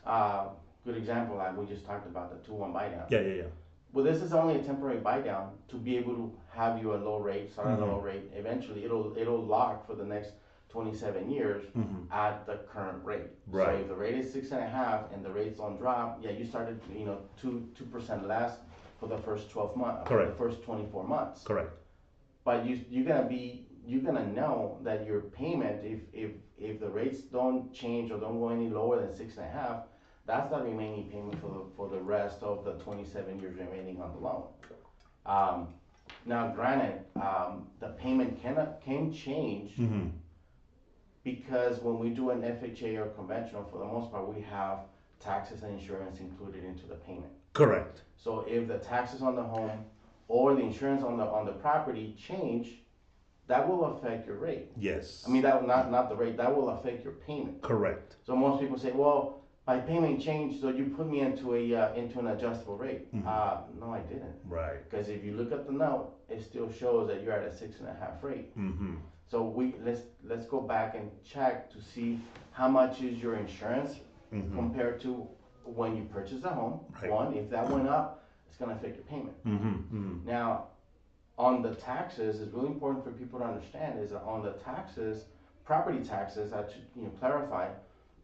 Good example, like we just talked about the 2-1 buy down.
Yeah.
Well, this is only a temporary buy down to be able to have you a low rate, start at a low rate. Eventually, it'll lock for the next 27 years at the current rate.
Right.
So if the rate is 6.5 and the rates don't drop, yeah, you started 2% less for the first 12 months.
Correct.
For the first 24 months.
Correct.
But you're gonna know that your payment, if the rates don't change or don't go any lower than 6.5, that's the remaining payment for the rest of the 27 years remaining on the loan. Now, granted, the payment can change because when we do an FHA or conventional, for the most part, we have taxes and insurance included into the payment.
Correct.
So if the taxes on the home or the insurance on the property change, that will affect your rate.
Yes.
I mean, that not the rate, that will affect your payment.
Correct.
So most people say, well, my payment changed, so you put me into an adjustable rate. No, I didn't.
Right.
Because if you look at the note, it still shows that you're at a 6.5 rate. So let's go back and check to see how much is your insurance compared to when you purchased the home.
Right.
One, if that went up, it's gonna affect your payment. Now, on the taxes, it's really important for people to understand is that on the taxes, property taxes, I should clarify.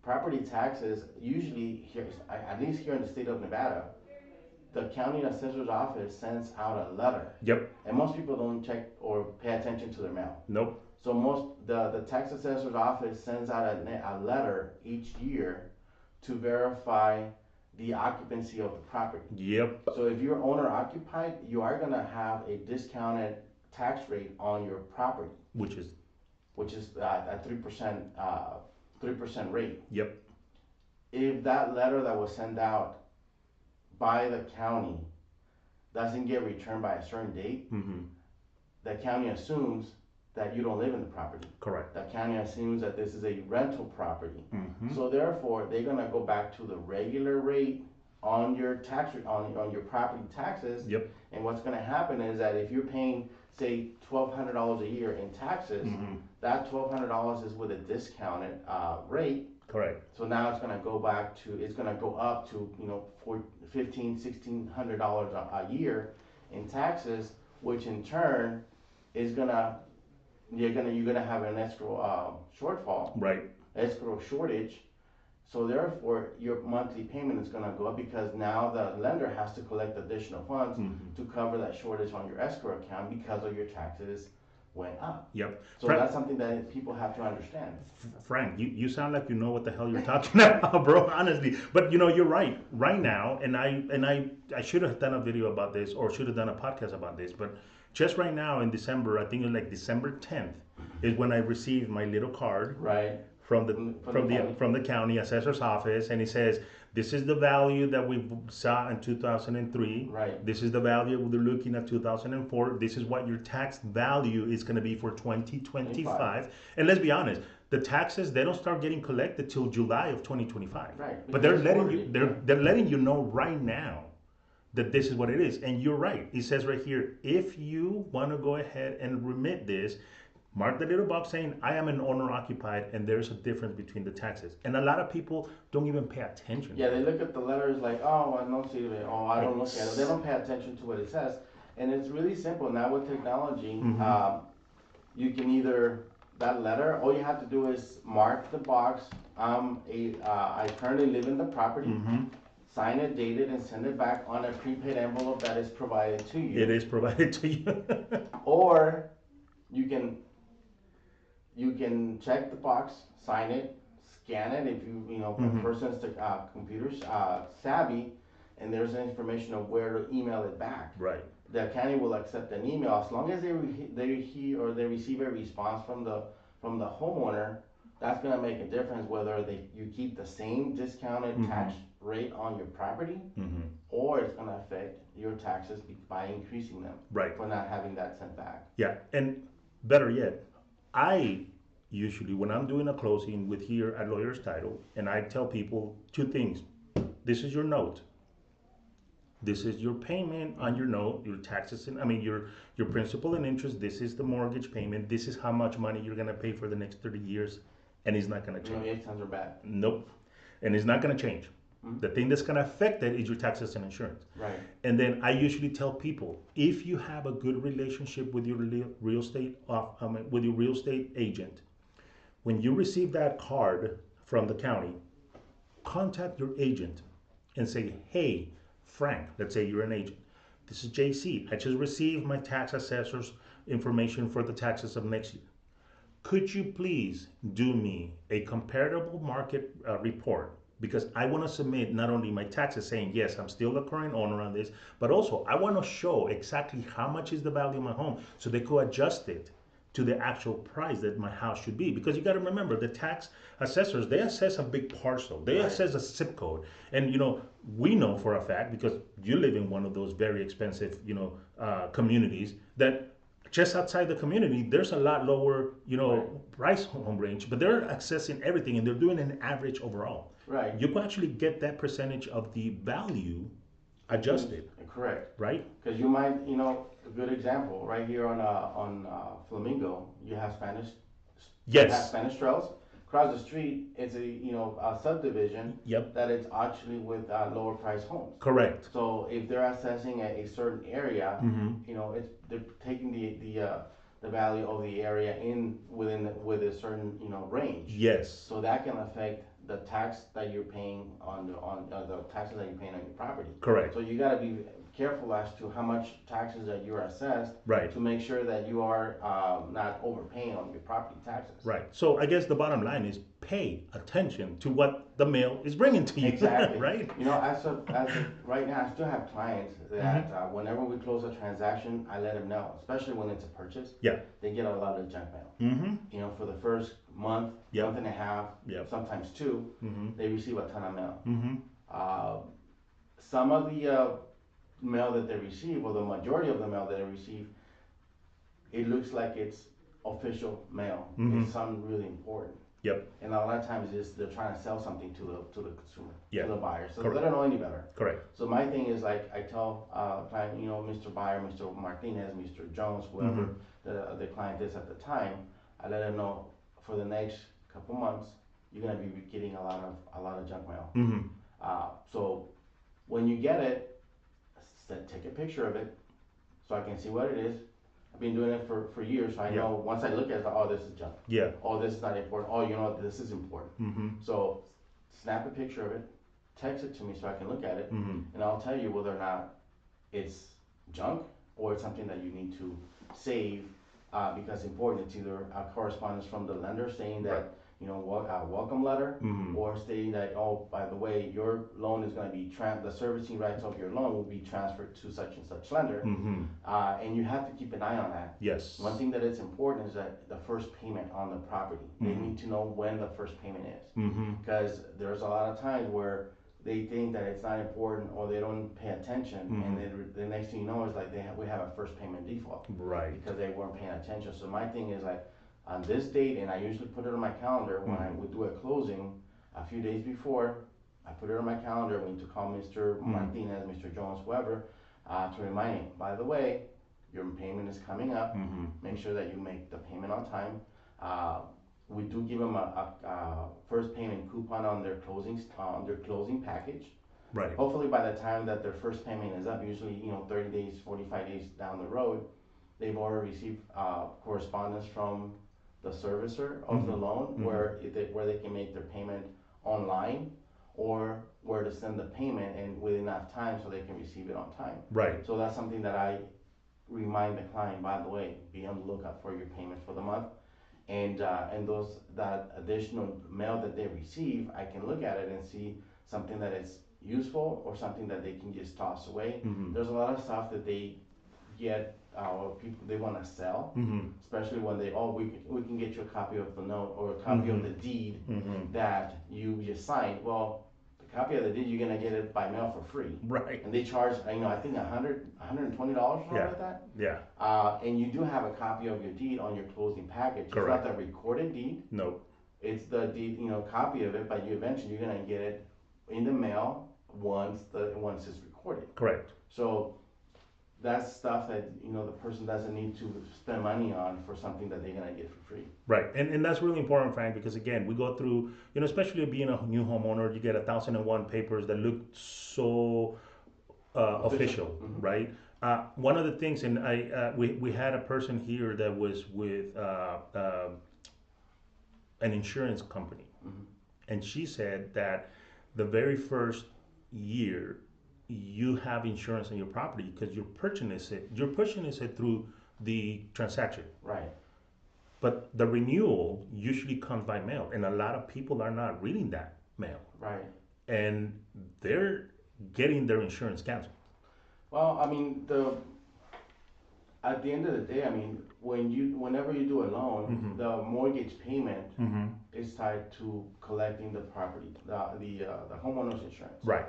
Property taxes, usually here, at least here in the state of Nevada, the county assessor's office sends out a letter.
Yep.
And most people don't check or pay attention to their mail.
Nope.
So the tax assessor's office sends out a letter each year to verify the occupancy of the property.
Yep.
So if you're owner occupied, you are gonna have a discounted tax rate on your property.
Which is
a 3% rate.
Yep.
If that letter that was sent out by the county doesn't get returned by a certain date, the county assumes that you don't live in the property.
Correct.
The county assumes that this is a rental property. So therefore, they're gonna go back to the regular rate on your tax on your property taxes.
Yep.
And what's gonna happen is that if you're paying, say, $1,200 a year in taxes, that $1,200 is with a discounted rate.
Correct.
So now it's gonna go up to $1,500-$1,600 a year in taxes, which in turn is you're gonna have an escrow shortfall.
Right.
Escrow shortage. So therefore, your monthly payment is gonna go up because now the lender has to collect additional funds to cover that shortage on your escrow account because of your taxes went up.
Yep.
So that's something that people have to understand.
Frank, you sound like you know what the hell you're talking about, bro, honestly. But you're right. Right now, and I should have done a video about this or should have done a podcast about this, but just right now in December, I think it was like December 10th is when I received my little card.
Right.
From the county assessor's office, and it says this is the value that we saw in 2003.
Right.
This is the value we're looking at 2004. This is what your tax value is going to be for 2025. And let's be honest, the taxes, they don't start getting collected till July of 2025.
Right.
But they're letting you know right now that this is what it is. And you're right. It says right here, if you want to go ahead and remit this, mark the little box saying, I am an owner occupied, and there's a difference between the taxes. And a lot of people don't even pay attention.
Yeah, they look at the letters like, oh, I don't see it. Oh, I don't look at it. They don't pay attention to what it says. And it's really simple. Now with technology, you can either, that letter, all you have to do is mark the box, I currently live in the property, sign it, date it, and send it back on a prepaid envelope that is provided to you.
It is provided to you.
Or you can check the box, sign it, scan it if a person's computer savvy, and there's information of where to email it back.
Right.
The county will accept an email as long as they receive a response from the homeowner. That's gonna make a difference whether you keep the same discounted tax rate on your property, or it's gonna affect your taxes by increasing them.
Right.
For not having that sent back.
Yeah, and better yet, I usually, when I'm doing a closing with here at Lawyer's Title, and I tell people two things. This is your note. This is your payment on your note, your taxes, your principal and interest. This is the mortgage payment. This is how much money you're gonna pay for the next 30 years, and it's not gonna change.
No, 8 times are bad.
Nope, and it's not gonna change. The thing that's going to affect it is your taxes and insurance.
Right.
And then I usually tell people, if you have a good relationship with your real estate with your real estate agent, when you receive that card from the county, contact your agent and say, hey, Frank, let's say you're an agent. This is JC. I just received my tax assessor's information for the taxes of next year. Could you please do me a comparable market report? Because I want to submit not only my taxes saying, yes, I'm still the current owner on this, but also I want to show exactly how much is the value of my home so they could adjust it to the actual price that my house should be. Because you got to remember, the tax assessors, they assess a big parcel. They assess a zip code. And, we know for a fact, because you live in one of those very expensive, communities, that just outside the community, there's a lot lower, price home range, but they're accessing everything and they're doing an average overall.
Right.
You can actually get that percentage of the value adjusted.
Correct.
Right?
Because you might, a good example right here on Flamingo, you have Spanish.
Yes.
You have Spanish Trails. Across the street, it's a subdivision.
Yep.
That it's actually with lower price homes.
Correct.
So if they're assessing a certain area, they're taking the value of the area with a certain range.
Yes.
So that can affect the tax that you're paying on the taxes that you're paying on your property.
Correct.
So you got to be careful as to how much taxes that you are assessed.
Right.
To make sure that you are not overpaying on your property taxes.
Right. So I guess the bottom line is pay attention to what the mail is bringing to you.
Exactly.
Right.
As of right now, I still have clients that whenever we close a transaction, I let them know, especially when it's a purchase.
Yeah.
They get a lot of junk mail.
Mm-hmm.
For the first month,
Yep.
month and a half,
Yep.
sometimes two, they receive a ton of mail.
Mm-hmm.
Some of the mail that they receive, or the majority of the mail that they receive, it looks like it's official mail. It's something really important.
Yep.
And a lot of times they're trying to sell something to the consumer,
Yeah.
to the buyer. So
Correct.
they don't know any better.
Correct.
So my thing is, like, I tell client, Mr. Buyer, Mr. Martinez, Mr. Jones, whoever the client is at the time, I let them know for the next couple months you're gonna be getting a lot of junk mail.
Mm-hmm.
So when you get it, take a picture of it so I can see what it is. I've been doing it for years, so I know once I look at it, oh, this is junk.
Yeah.
Oh, this is not important. Oh, this is important.
Mm-hmm.
So snap a picture of it, text it to me so I can look at it, and I'll tell you whether or not it's junk or it's something that you need to save because it's important. It's either a correspondence from the lender saying that, a welcome letter, or stating that, oh, by the way, your loan is going to be the servicing rights of your loan will be transferred to such and such lender, and you have to keep an eye on that.
Yes.
One thing that is important is that the first payment on the property, they need to know when the first payment is, because there's a lot of times where they think that it's not important or they don't pay attention, and then the next thing you know is like we have a first payment default,
Right.
because they weren't paying attention. So my thing is like, on this date, and I usually put it on my calendar when I would do a closing a few days before. I put it on my calendar. We need to call Mr. Martinez, Mr. Jones, whoever, to remind him, by the way, your payment is coming up. Make sure that you make the payment on time. We do give them a first payment coupon on their closing package.
Right.
Hopefully by the time that their first payment is up, usually 30 days, 45 days down the road, they've already received correspondence from the servicer of the loan, where they can make their payment online, or where to send the payment and with enough time so they can receive it on time.
Right.
So that's something that I remind the client, by the way, be on the lookout for your payments for the month, and that additional mail that they receive, I can look at it and see something that is useful or something that they can just toss away. There's a lot of stuff that they get people they want to sell, especially when we can get you a copy of the note or a copy of the deed that you just signed. Well, the copy of the deed, you're gonna get it by mail for free,
Right.
and they charge I think $120 or something like that.
Yeah.
And you do have a copy of your deed on your closing package.
Correct.
It's not the recorded deed.
No.
It's the deed, copy of it, but eventually you're gonna get it in the mail once it's recorded.
Correct.
So that's stuff that the person doesn't need to spend money on for something that they're gonna get for free.
Right, and that's really important, Frank, because again, we go through, especially being a new homeowner, you get 1,001 papers that look so official,
Mm-hmm.
right? One of the things, and we had a person here that was with an insurance company,
Mm-hmm.
and she said that the very first year you have insurance on your property because you're purchasing it through the transaction.
Right.
But the renewal usually comes by mail, and a lot of people are not reading that mail,
Right.
and they're getting their insurance canceled.
Well, I mean, at the end of the day, I mean, whenever you do a loan,
Mm-hmm.
the mortgage payment
Mm-hmm.
is tied to collecting the property, the homeowner's insurance.
Right.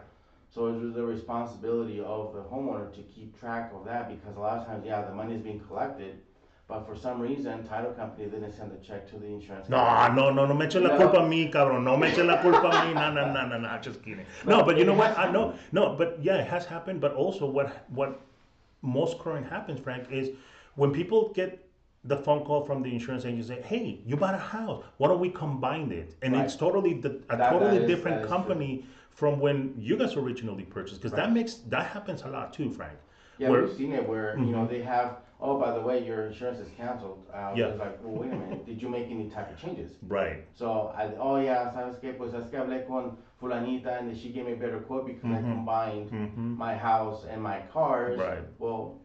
So it's the responsibility of the homeowner to keep track of that, because a lot of times, the money is being collected, but for some reason, title company didn't send a check to the insurance company.
No me echen la culpa a mí, cabrón. No me echen la culpa a mí. No, just kidding. No, but you know what? But yeah, it has happened. But also, what most current happens, Frank, is when people get the phone call from the insurance agent, say, "Hey, you bought a house. Why don't we combine it?" And
Right.
it's totally different
that is
company
true.
from when you guys originally purchased, because
Right.
that happens a lot too, Frank.
Yeah,
Where-
we've seen it where
Mhm.
they have. Oh, by the way, your insurance is canceled.
Yeah.
It's like, well, wait a minute. Did you make any type of changes?
Right.
So sabes que, pues es que hablé con fulanita and she gave me a better quote because I
Mhm.
combined
Mm-hmm.
my house and my cars.
Right.
Well,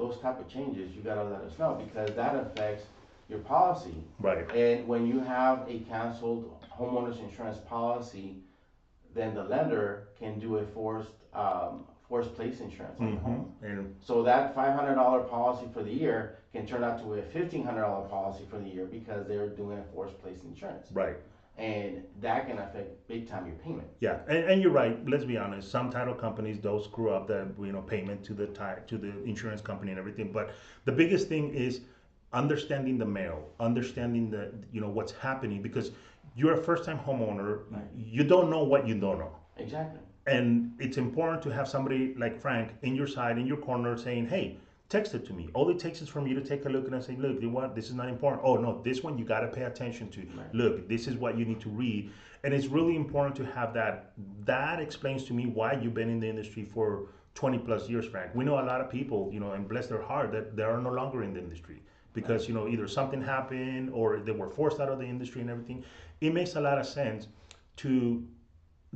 those type of changes, you gotta let us know, because that affects your policy.
Right.
And when you have a canceled homeowner's insurance policy, then the lender can do a forced place insurance on the
Mm-hmm.
home.
And
So that $500 policy for the year can turn out to a $1,500 policy for the year because they're doing a forced place insurance.
right.
And that can affect big time your payment.
Yeah, and you're right. Let's be honest. Some title companies don't screw up the payment to the insurance company and everything. But the biggest thing is understanding the mail, understanding the what's happening, because you're a first time homeowner.
Right.
You don't know what you don't know,
Exactly.
and it's important to have somebody like Frank in your side, in your corner, saying, "Hey, text it to me." All it takes is from you to take a look and say, "Look, you want this is not important. Oh no, this one you got to pay attention to.
Right.
Look, this is what you need to read." And it's really important to have that. That explains to me why you've been in the industry for 20 plus years, Frank. We know a lot of people, and bless their heart, that they are no longer in the industry because either something happened or they were forced out of the industry and everything. It makes a lot of sense to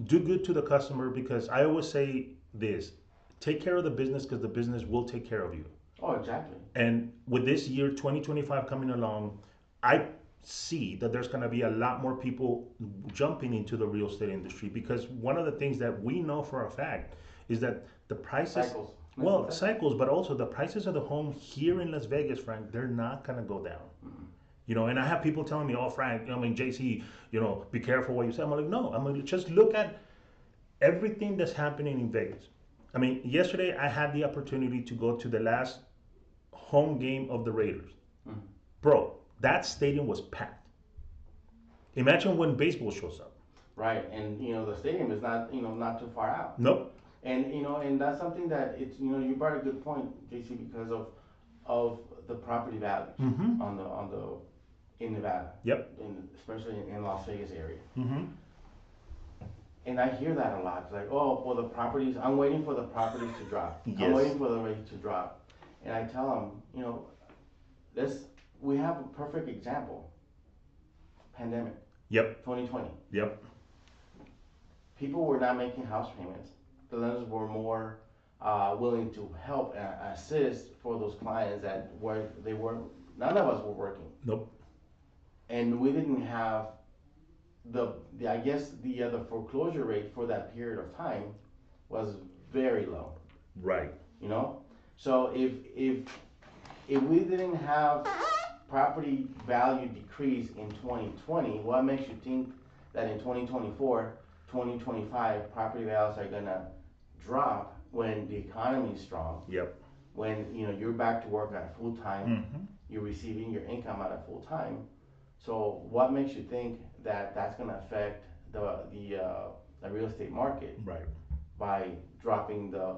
do good to the customer, because I always say this: take care of the business, because the business will take care of you.
Oh, exactly.
And with this year 2025 coming along, I see that there's going to be a lot more people jumping into the real estate industry, because one of the things that we know for a fact is that the prices
Cycles.
cycles, but also the prices of the home here in Las Vegas, Frank, they're not going to go down.
Mm-hmm.
And I have people telling me, "Oh, Frank, JC, be careful what you say." I'm like, no, I'm like, just look at everything that's happening in Vegas. I mean, yesterday I had the opportunity to go to the last home game of the Raiders.
Mm-hmm.
Bro, that stadium was packed. Imagine when baseball shows up.
Right, and the stadium is not too far out.
Nope.
And and that's something that it's you brought a good point, JC, because of the property values
Mm-hmm.
in Nevada.
Yep.
Especially in Las Vegas area.
Mm-hmm.
And I hear that a lot. It's like, oh, well, I'm waiting for the properties to drop.
Yes.
I'm waiting for the rate to drop. And I tell them, we have a perfect example. Pandemic.
Yep.
2020.
Yep.
People were not making house payments. The lenders were more willing to help and assist for those clients none of us were working.
Nope.
And we didn't have the foreclosure rate for that period of time was very low.
Right.
So if we didn't have property value decrease in 2020, what makes you think that in 2024, 2025 property values are gonna drop when the economy is strong?
Yep.
When you're back to work at full time,
Mm-hmm.
you're receiving your income at a full time. So what makes you think that that's gonna affect the real estate market?
Right.
by dropping the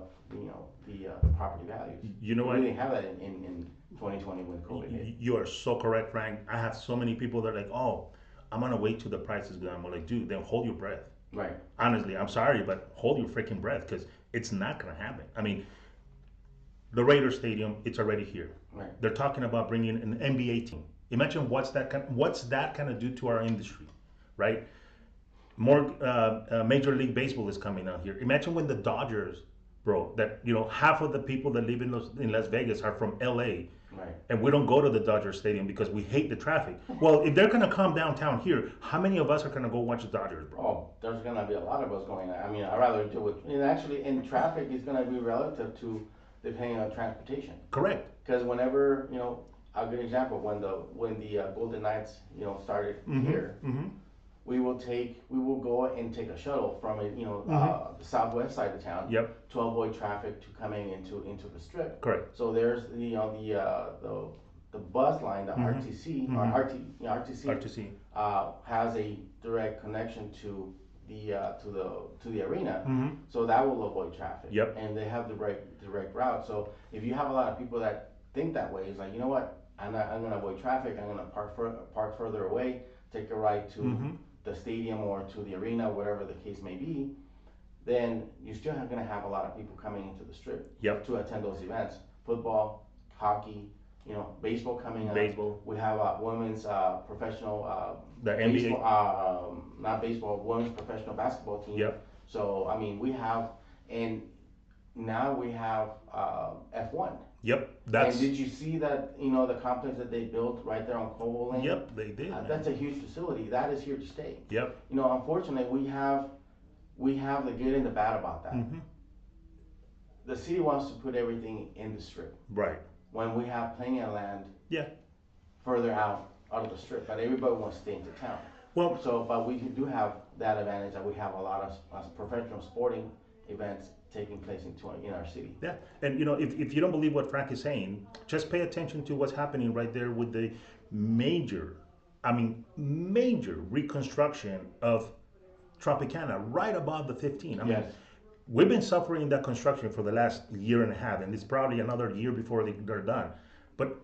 property values.
You know
we
what?
didn't have that in 2020 when COVID hit.
You are so correct, Frank. I have so many people that are like, oh, I'm gonna wait till the prices go down. I'm like, dude, then hold your breath.
Right.
Honestly, I'm sorry, but hold your freaking breath because it's not gonna happen. I mean, the Raiders Stadium, it's already here.
Right.
They're talking about bringing an NBA team. Imagine what's that gonna do to our industry, right? More Major League Baseball is coming out here. Imagine when the Dodgers, bro, that half of the people that live in Las Vegas are from LA.
Right.
And we don't go to the Dodger Stadium because we hate the traffic. Well, if they're gonna come downtown here, how many of us are gonna go watch the Dodgers, bro?
Oh, there's gonna be a lot of us going. I mean, I'd rather do it. And actually, in traffic, is gonna be relative to depending on transportation.
Correct.
Because whenever a good example when the Golden Knights started here, we will go and take a shuttle from the southwest side of town.
Yep.
To avoid traffic to coming into the strip.
Correct.
So there's the bus line, the RTC
RTC.
Has a direct connection to the arena, so that will avoid traffic.
Yep.
And they have the direct route. So if you have a lot of people that think that way, it's like, you know what, I'm gonna avoid traffic. I'm gonna park further away, take a ride to the stadium or to the arena, whatever the case may be. Then you're still gonna have a lot of people coming into the strip.
Yep.
To attend those events. Football, hockey, baseball coming up.
Baseball.
We have women's professional
The NBA.
baseball, not baseball, women's professional basketball team.
Yep.
So I mean, now we have F1.
Yep.
And did you see that the complex that they built right there on Cobo Lane?
Yep, they did.
That's a huge facility. That is here to stay.
Yep.
Unfortunately, we have the good and the bad about that. The city wants to put everything in the strip.
Right.
When we have plenty of land.
Yeah.
Further out of the strip, but everybody wants to stay into town.
Well,
but we do have that advantage that we have a lot of professional sporting events taking place in our city.
Yeah, and if you don't believe what Frank is saying, just pay attention to what's happening right there with the major reconstruction of Tropicana right above the 15. I mean,
Yes.
we've been suffering that construction for the last year and a half, and it's probably another year before they're done. But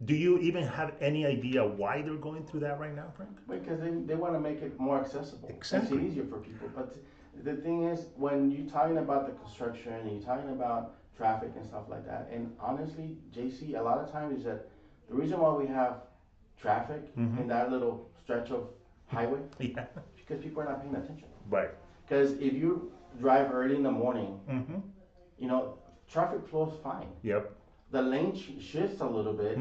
do you even have any idea why they're going through that right now, Frank?
Because they want to make it more accessible.
Exactly.
Makes it easier for people. But the thing is, when you're talking about the construction and you're talking about traffic and stuff like that, and honestly, JC, a lot of times is that the reason why we have traffic in that little stretch of highway
Yeah.
because people are not paying attention.
Right.
Because if you drive early in the morning, traffic flows fine.
Yep.
The lane shifts a little bit,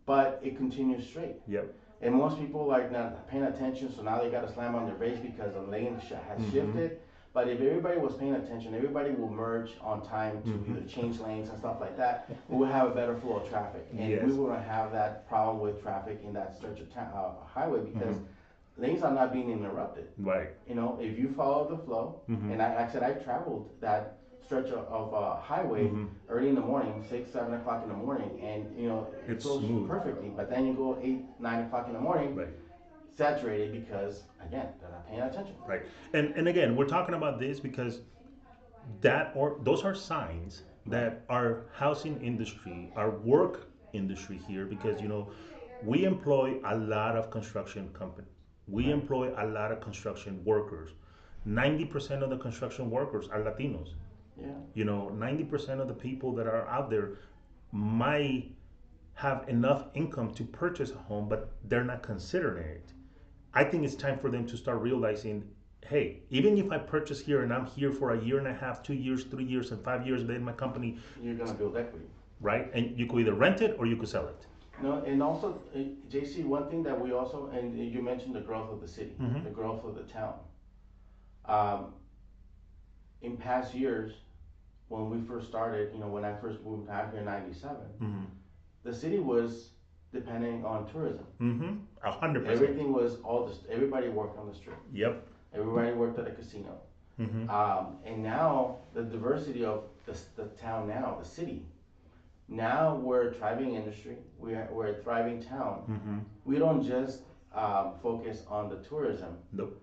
but it continues straight.
Yep.
And most people are not paying attention, so now they got to slam on their brakes because the lane has shifted. But if everybody was paying attention, everybody will merge on time to either change lanes and stuff like that. We will have a better flow of traffic, and
Yes.
we won't have that problem with traffic in that stretch of highway because lanes are not being interrupted.
Right.
If you follow the flow, and I said I traveled that stretch of highway early in the morning, 6, 7 o'clock in the morning, and it
It's
flows
smooth.
perfectly. But then you go 8, 9 o'clock in the morning,
Right.
saturated because again they're not paying attention.
Right. And again, we're talking about this because those are signs that our housing industry, our work industry here, because we employ a lot of construction companies. We employ a lot of construction workers. 90% of the construction workers are Latinos.
Yeah.
90% of the people that are out there might have enough income to purchase a home, but they're not considering it. I think it's time for them to start realizing, hey, even if I purchase here and I'm here for a year and a half, 2 years, 3 years, and 5 years, then my company,
You're gonna build equity.
right? And you could either rent it or you could sell it.
No, and also, JC, one thing that we also, and you mentioned the growth of the city, the growth of the town. In past years, when we first started, when I first moved out here in '97, the city was depending on tourism.
100%.
Everything was everybody worked on the strip.
Yep.
Everybody worked at a casino. And now the diversity of the town now, the city, now we're a thriving industry. We're a thriving town. We don't just focus on the tourism.
Nope.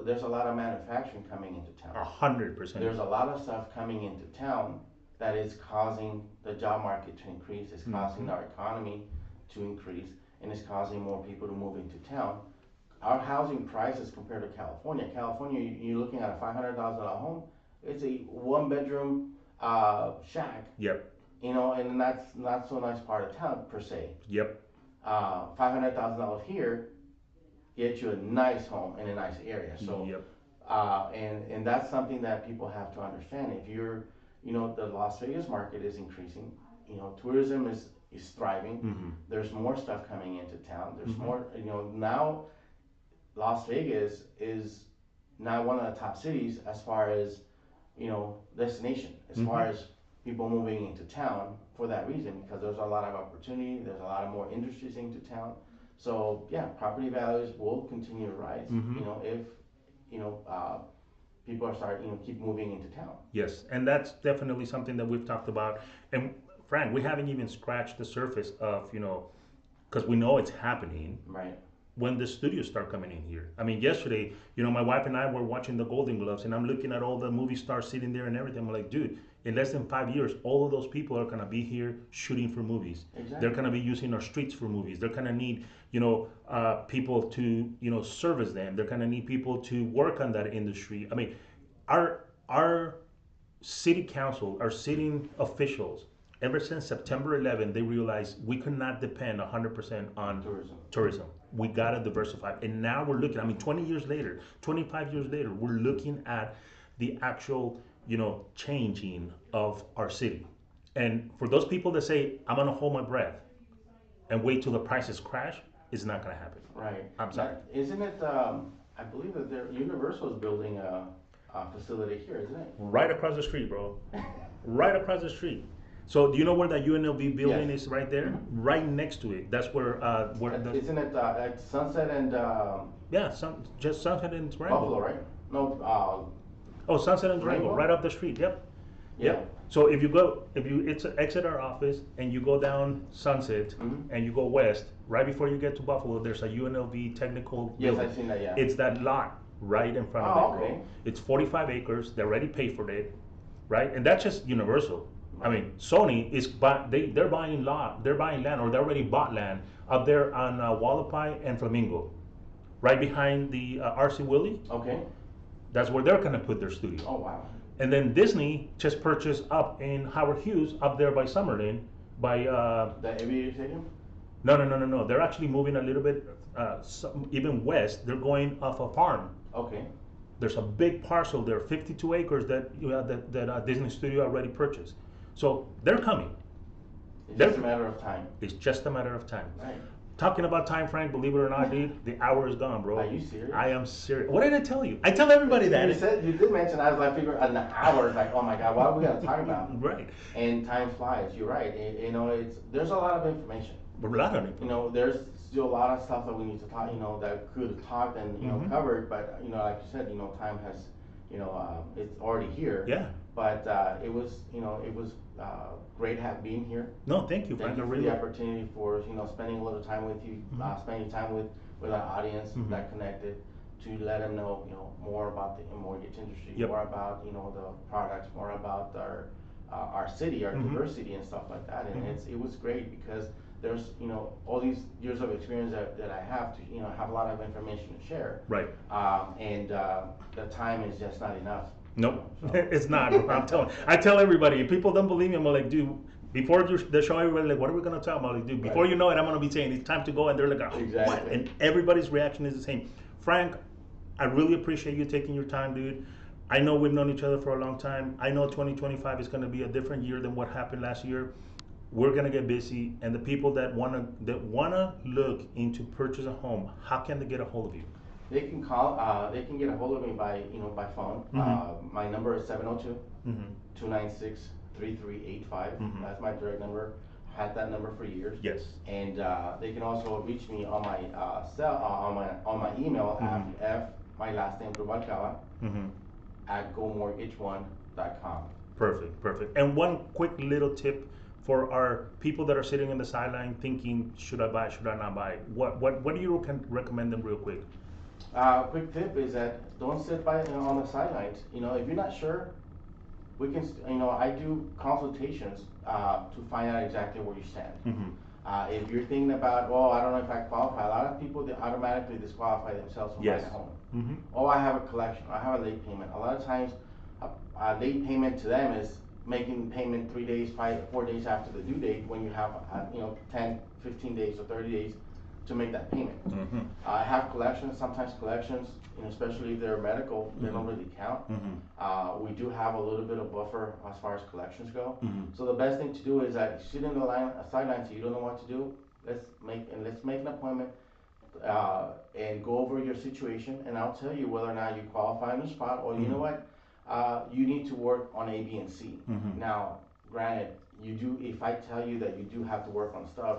There's a lot of manufacturing coming into town.
100%.
There's a lot of stuff coming into town that is causing the job market to increase. It's causing our economy to increase, and it's causing more people to move into town. Our housing prices compared to California. California, you're looking at a $500,000 home. It's a one-bedroom shack.
Yep.
You know, and that's not so nice part of town per se.
Yep.
$500,000 here gets you a nice home in a nice area. So,
yep.
And that's something that people have to understand. If you're, you know, the Las Vegas market is increasing. You know, tourism is thriving. There's more stuff coming into town. There's more. You know, now Las Vegas is now one of the top cities as far as, you know, destination, as far as people moving into town for that reason, because there's a lot of opportunity, there's a lot of more industries into town. So yeah, property values will continue to rise, you know, if, you know, people are starting, you know, keep moving into town.
Yes, and that's definitely something that we've talked about. And Frank, we haven't even scratched the surface of, you know, because we know it's happening.
Right.
When the studios start coming in here. I mean, yesterday, you know, my wife and I were watching the Golden Gloves, and I'm looking at all the movie stars sitting there and everything. I'm like, dude, in less than 5 years, all of those people are gonna be here shooting for movies.
Exactly.
They're gonna be using our streets for movies. They're gonna need, you know, people to, you know, service them. They're gonna need people to work on that industry. I mean, our city council, our sitting officials, ever since September 11, they realized we could not depend 100% on tourism. We got to diversify. And now we're looking, I mean, 20 years later, 25 years later, we're looking at the actual, you know, changing of our city. And for those people that say, I'm going to hold my breath and wait till the prices crash, it's not going to happen.
Right.
I'm sorry.
Isn't it, I believe that Universal is building a facility here, isn't it?
Right across the street, bro. Right across the street. So do you know where that UNLV building is right there? Right next to it. That's where
isn't it at Sunset and
yeah, just Sunset and Durango.
Buffalo, right? No,
Sunset and Durango,
Durango?
right up the street. Yep.
Yeah.
Yep. So if you exit our office and you go down Sunset and you go west, right before you get to Buffalo, there's a UNLV technical
Yes,
building.
I've seen that, yeah.
It's that lot right in front of it, bro.
Okay.
It's 45 acres. They already paid for it, right? And that's just Universal. I mean, Sony is they're buying land, or they already bought land up there on Wallapai and Flamingo, right behind the RC Willey.
Okay.
That's where they're gonna put their studio.
Oh wow.
And then Disney just purchased up in Howard Hughes up there by Summerlin, by
The Aviator Stadium?
No. They're actually moving a little bit even west. They're going off a farm.
Okay.
There's a big parcel there, 52 acres that Disney Studio already purchased. So they're coming.
It's just a matter of time.
It's just a matter of time.
Right.
Talking about time, Frank, believe it or not, dude, the hour is gone, bro.
Are you serious?
I am serious. What did I tell you? I tell everybody that.
You did mention, I was like, figure an hour. It's like, oh my God, what are we gonna talk about?
Right.
And time flies. You're right. You know, there's a lot of information.
A lot of it.
You know, there's still a lot of stuff that we need to talk. You know, that could have talked and you know covered, but you know, like you said, you know, time has, you know, it's already here.
Yeah.
But it was great being here.
No, thank you, Frank.
Thank you for the opportunity for spending a little time with you, spending time with our audience that connected, to let them know more about the mortgage industry, more about the products, more about our city, our diversity and stuff like that. And it was great because there's all these years of experience that I have to have a lot of information to share.
Right.
And the time is just not enough.
Nope, it's not. I tell everybody. If people don't believe me, I'm like, dude. Before the show, everybody like, what are we gonna talk about? Like, dude, before you know it, I'm gonna be saying it's time to go, and they're like, oh,
exactly.
What? And everybody's reaction is the same. Frank, I really appreciate you taking your time, dude. I know we've known each other for a long time. I know 2025 is gonna be a different year than what happened last year. We're gonna get busy, and the people that wanna look into purchase a home, how can they get a hold of you?
They can call. They can get a hold of me by phone. My number is 702-296-3385. That's my direct number. Had that number for years.
Yes.
And they can also reach me on my on my email at my last name Rubalcaba at gomortgage1.com.
Perfect. And one quick little tip for our people that are sitting on the sideline thinking, should I buy, should I not buy? What do you recommend them real quick?
Quick tip is that don't sit on the sidelines. If you're not sure, we can. I do consultations to find out exactly where you stand.
Mm-hmm.
If you're thinking about, I don't know if I qualify. A lot of people they automatically disqualify themselves from buying a home.
Mm-hmm.
I have a collection. I have a late payment. A lot of times, a late payment to them is making payment 3 days, 4 days after the due date when you have 10, 15 days or 30 days to make that payment.
Mm-hmm.
I have collections. Sometimes collections, especially if they're medical, they don't really count.
Mm-hmm.
We do have a little bit of buffer as far as collections go.
Mm-hmm.
So the best thing to do is that sit in the sideline so you don't know what to do. Let's make an appointment and go over your situation, and I'll tell you whether or not you qualify on the spot, or you know what, you need to work on A, B, and C.
Mm-hmm.
Now, granted, if I tell you that you do have to work on stuff,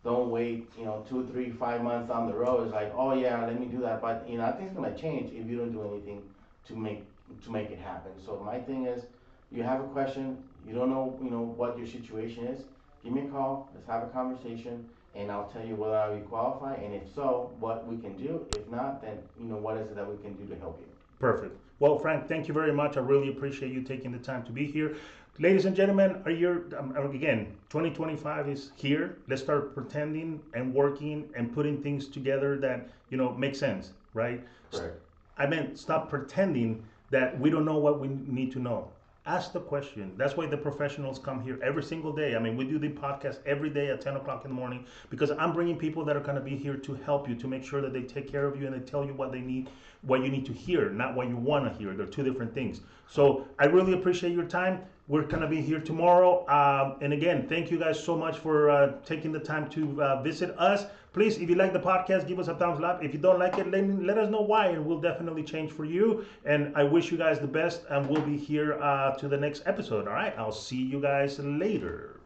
don't wait, 2, 3, 5 months down the road. It's like, oh yeah, let me do that, but nothing's gonna change if you don't do anything to make it happen. So my thing is, you have a question, you don't know, what your situation is, give me a call, let's have a conversation, and I'll tell you whether we qualify, and if so, what we can do. If not, then what is it that we can do to help you.
Perfect. Well, Frank, thank you very much. I really appreciate you taking the time to be here. Ladies and gentlemen, again, 2025 is here. Let's start pretending and working and putting things together that, make sense, right?
Correct.
I meant stop pretending that we don't know what we need to know. Ask the question. That's why the professionals come here every single day. We do the podcast every day at 10 o'clock in the morning because I'm bringing people that are going to be here to help you, to make sure that they take care of you and they tell you what they need, what you need to hear, not what you want to hear. They're two different things. So I really appreciate your time. We're going to be here tomorrow. And again, thank you guys so much for taking the time to visit us. Please, if you like the podcast, give us a thumbs up. If you don't like it, let us know why, and we'll definitely change for you. And I wish you guys the best, and we'll be here to the next episode. All right, I'll see you guys later.